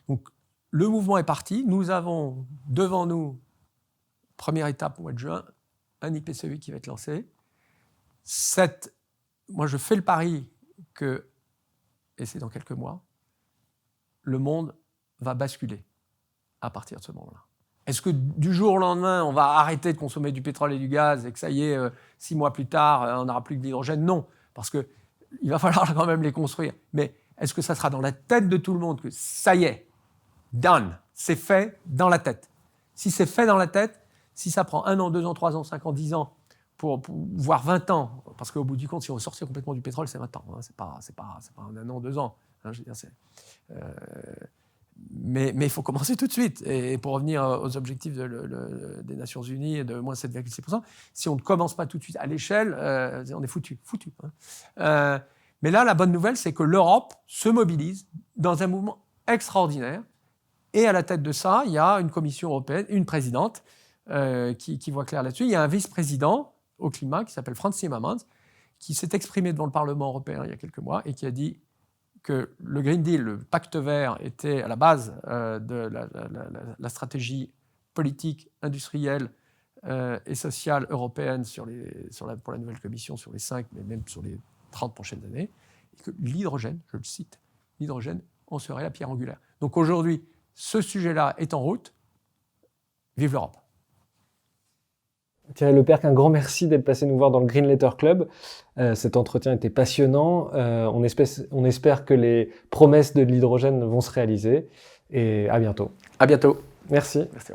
Donc, le mouvement est parti. Nous avons devant nous, première étape au mois de juin, un IPCEI qui va être lancé. Moi, je fais le pari que, et c'est dans quelques mois, le monde va basculer à partir de ce moment-là. Est-ce que du jour au lendemain, on va arrêter de consommer du pétrole et du gaz et que ça y est, 6 mois plus tard, on n'aura plus que de l'hydrogène? Non, parce qu'il va falloir quand même les construire. Mais est-ce que ça sera dans la tête de tout le monde que ça y est, done, c'est fait dans la tête? Si c'est fait dans la tête, si ça prend 1 an, 2 ans, 3 ans, 5 ans, 10 ans, voire 20 ans, parce qu'au bout du compte, si on sortit complètement du pétrole, c'est 20 ans, hein, c'est pas 1 an, 2 ans. Hein, je veux dire, mais il faut commencer tout de suite. Et pour revenir aux objectifs des Nations Unies de moins 7,6%, si on ne commence pas tout de suite à l'échelle, on est foutu. Hein. Mais là, la bonne nouvelle, c'est que l'Europe se mobilise dans un mouvement extraordinaire. Et à la tête de ça, il y a une Commission européenne, une présidente qui voit clair là-dessus. Il y a un vice-président au climat qui s'appelle Frans Timmermans, qui s'est exprimé devant le Parlement européen il y a quelques mois et qui a dit que le Green Deal, le pacte vert, était à la base de la stratégie politique, industrielle et sociale européenne pour la nouvelle Commission sur les 5, mais même sur les 30 prochaines années, et que l'hydrogène, je le cite, l'hydrogène en serait la pierre angulaire. Donc aujourd'hui, ce sujet-là est en route. Vive l'Europe! Thierry Lepercq, un grand merci d'être passé nous voir dans le Green Letter Club. Cet entretien était passionnant. On espère que les promesses de l'hydrogène vont se réaliser. Et à bientôt. À bientôt. Merci. Merci.